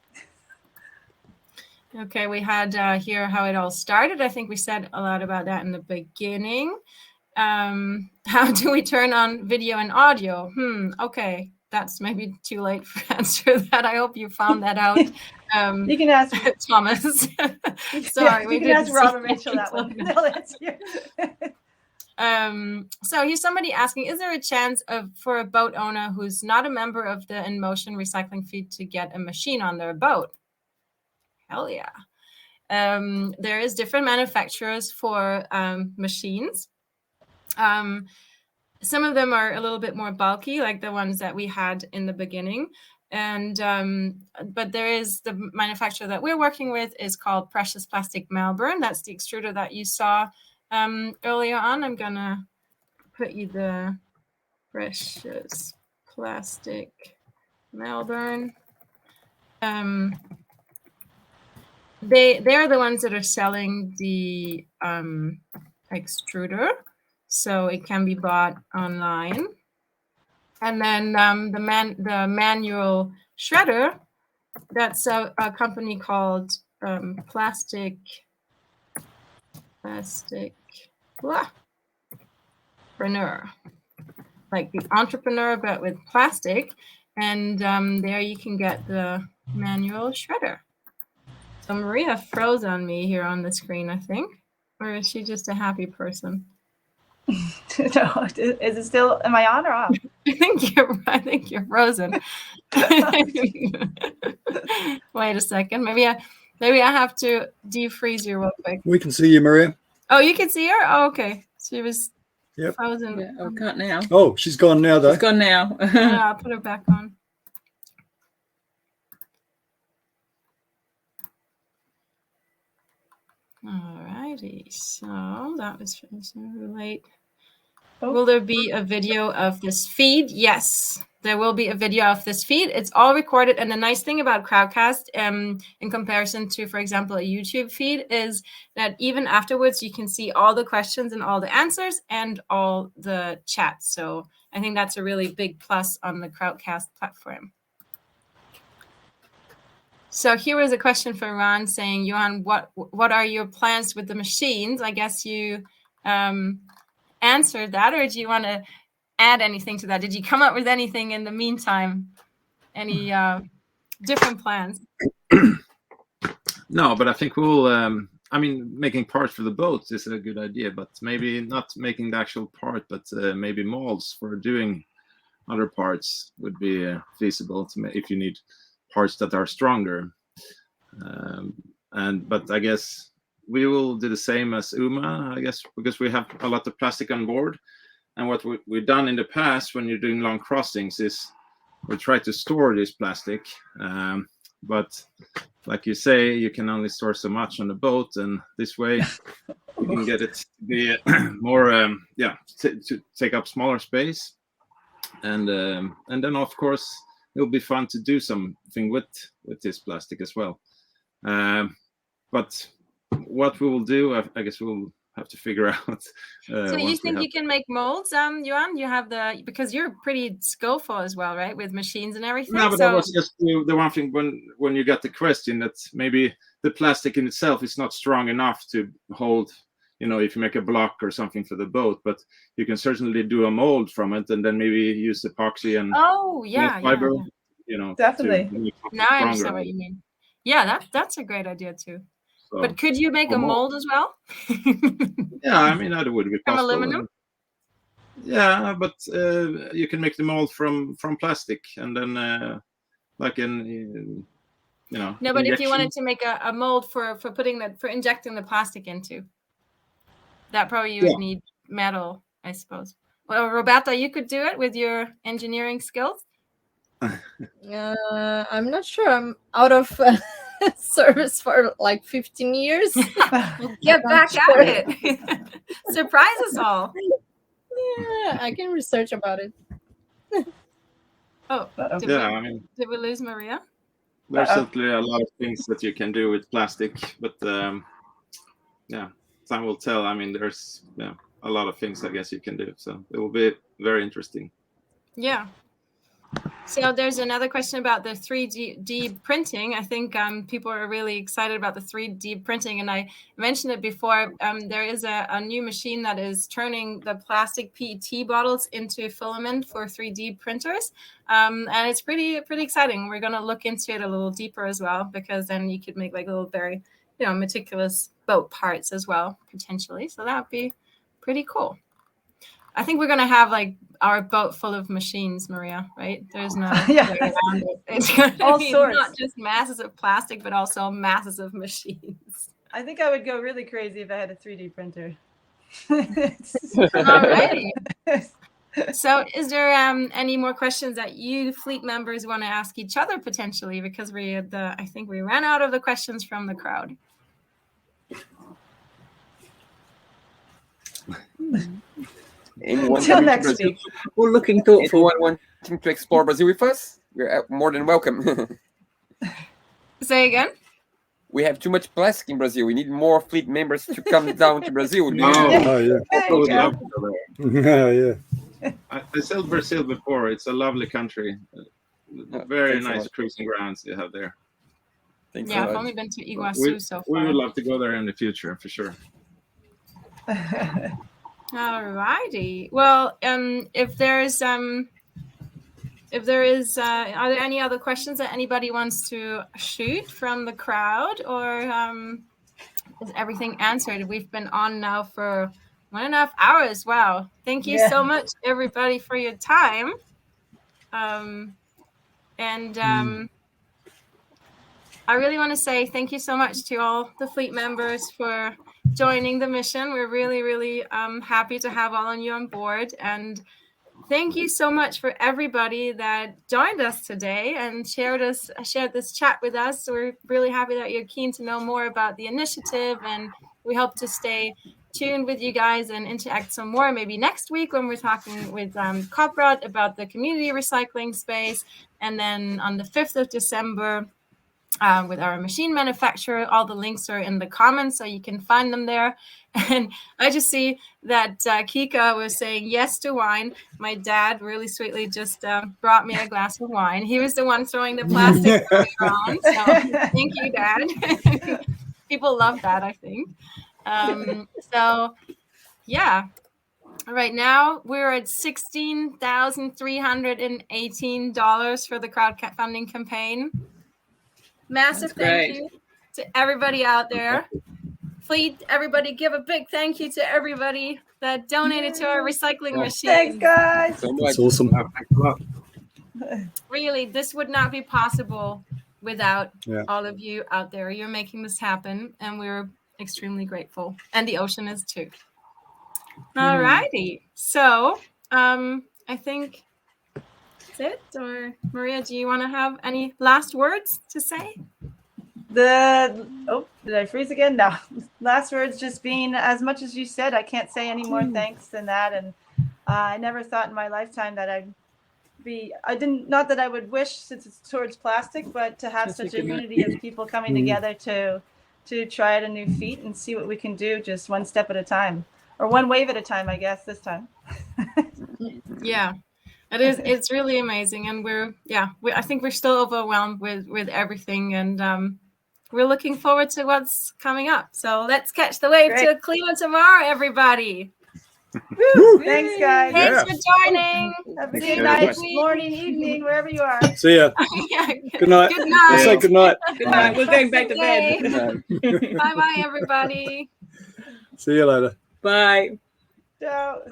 Okay, we had here how it all started. I think we said a lot about that in the beginning. How do we turn on video and audio? Okay, that's maybe too late for answer that. I hope you found that out. You can ask Thomas. Sorry, you can ask Rob and Rachel that one. They'll answer you. So here's somebody asking, is there a chance for a boat owner who's not a member of the In Motion recycling feed to get a machine on their boat? Hell yeah. There is different manufacturers for machines. Some of them are a little bit more bulky, like the ones that we had in the beginning. And but there is the manufacturer that we're working with is called Precious Plastic Melbourne. That's the extruder that you saw earlier on. I'm gonna put you the Precious Plastic Melbourne. They're the ones that are selling the extruder, so it can be bought online. And then the manual shredder, that's a company called Plastic Preneur, like the entrepreneur but with plastic. And there you can get the manual shredder. So Maria froze on me here on the screen, I think. Or is she just a happy person? No, is it still, am I on or off? I think you're frozen. Wait a second. Maybe I have to defreeze you real quick. We can see you, Maria. Oh, you can see her? Oh, okay. She was frozen. Yeah, I can't now. Oh, she's gone now, though. She's gone now. Yeah, I'll put her back on. Alrighty, so that was late. Will there be a video of this feed? Yes, there will be a video of this feed. It's all recorded. And the nice thing about Crowdcast, in comparison to, for example, a YouTube feed, is that even afterwards, you can see all the questions and all the answers and all the chats. So I think that's a really big plus on the Crowdcast platform. So here is a question for Ron saying, Johan, what are your plans with the machines? I guess you answered that, or do you want to add anything to that? Did you come up with anything in the meantime? Any different plans? No, but I think we'll. I mean, making parts for the boats is a good idea, but maybe not making the actual part, but maybe molds for doing other parts would be feasible if you need parts that are stronger. But I guess we will do the same as UMA, I guess, because we have a lot of plastic on board. And what we've done in the past when you're doing long crossings is we try to store this plastic. But like you say, you can only store so much on the boat. And this way you can get it to be more, to take up smaller space. And then, of course, it'll be fun to do something with this plastic as well. But what we will do, I guess we'll have to figure out. So you think you can make molds, Johan? You have because you're pretty skillful as well, right, with machines and everything. No, but that was just the one thing when you got the question that maybe the plastic in itself is not strong enough to hold. If you make a block or something for the boat, but you can certainly do a mold from it, and then maybe use epoxy and fiber. Definitely. Now I understand what you mean. Yeah, that's a great idea too. So, but could you make a mold as well? Yeah, I mean that would be possible. From aluminum? Yeah, but you can make the mold from plastic, and then No, but if you wanted to make a mold for injecting the plastic into, that probably you would need metal, I suppose. Well, Roberta, you could do it with your engineering skills. I'm not sure. I'm out of service for like 15 years. Get back at it. Surprise us all. Yeah, I can research about it. Did we lose Maria? There's certainly a lot of things that you can do with plastic, but time will tell. I mean, there's a lot of things I guess you can do, so it will be very interesting. Yeah. So there's another question about the 3D printing. I think people are really excited about the 3D printing, and I mentioned it before. There is a new machine that is turning the plastic PET bottles into filament for 3D printers, and it's pretty exciting. We're going to look into it a little deeper as well, because then you could make like little very meticulous boat parts as well potentially. So that would be pretty cool. I think we're going to have like our boat full of machines, Maria, right? There's no way around it. It's going to be not just masses of plastic, but also masses of machines. I think I would go really crazy if I had a 3D printer. Alrighty. So is there any more questions that you fleet members want to ask each other potentially? Because I think we ran out of the questions from the crowd. Anyone Till next week. We're looking thoughtful. Anyone wanting to explore Brazil with us? You're more than welcome. Say again? We have too much plastic in Brazil. We need more fleet members to come down to Brazil. I sailed Brazil before. It's a lovely country. Very nice cruising grounds you have there. I've only been to Iguazu so far. We would love to go there in the future for sure. All righty. Well, if there is, are there any other questions that anybody wants to shoot from the crowd, or is everything answered? We've been on now for 1.5 hours. Wow. Thank you so much, everybody, for your time. I really want to say thank you so much to all the fleet members for joining the mission. We're really, really happy to have all of you on board. And thank you so much for everybody that joined us today and shared this chat with us. So we're really happy that you're keen to know more about the initiative, and we hope to stay tuned with you guys and interact some more. Maybe next week when we're talking with Coprod about the community recycling space, and then on the 5th of December. With our machine manufacturer. All the links are in the comments, so you can find them there. And I just see that Kika was saying yes to wine. My dad really sweetly just brought me a glass of wine. He was the one throwing the plastic around. So thank you, Dad. People love that, I think. So yeah. Right now, we're at $16,318 for the crowdfunding campaign. Massive thank you to everybody out there. Please, everybody, give a big thank you to everybody that donated to our recycling machine. Thanks, guys. That's awesome. Really, this would not be possible without all of you out there. You're making this happen, and we're extremely grateful. And the ocean is too. All righty. So, I think that's it. Or Maria, do you want to have any last words to say? Did I freeze again? No. Last words just being, as much as you said, I can't say any more thanks than that. And I never thought in my lifetime that not that I would wish, since it's towards plastic, but to have such a unity of people coming together to try out a new feat and see what we can do just one step at a time, or one wave at a time, I guess, this time. Yeah. It's really amazing, and I think we're still overwhelmed with everything, and we're looking forward to what's coming up. So let's catch the wave to Cleveland tomorrow, everybody. Woo! Thanks, guys. Thanks for joining. Have a good night, morning, evening, wherever you are. See ya. Good night. Good night. I'll say good night. Good night. We're going back to bed. Bye-bye, everybody. See you later. Bye. Ciao.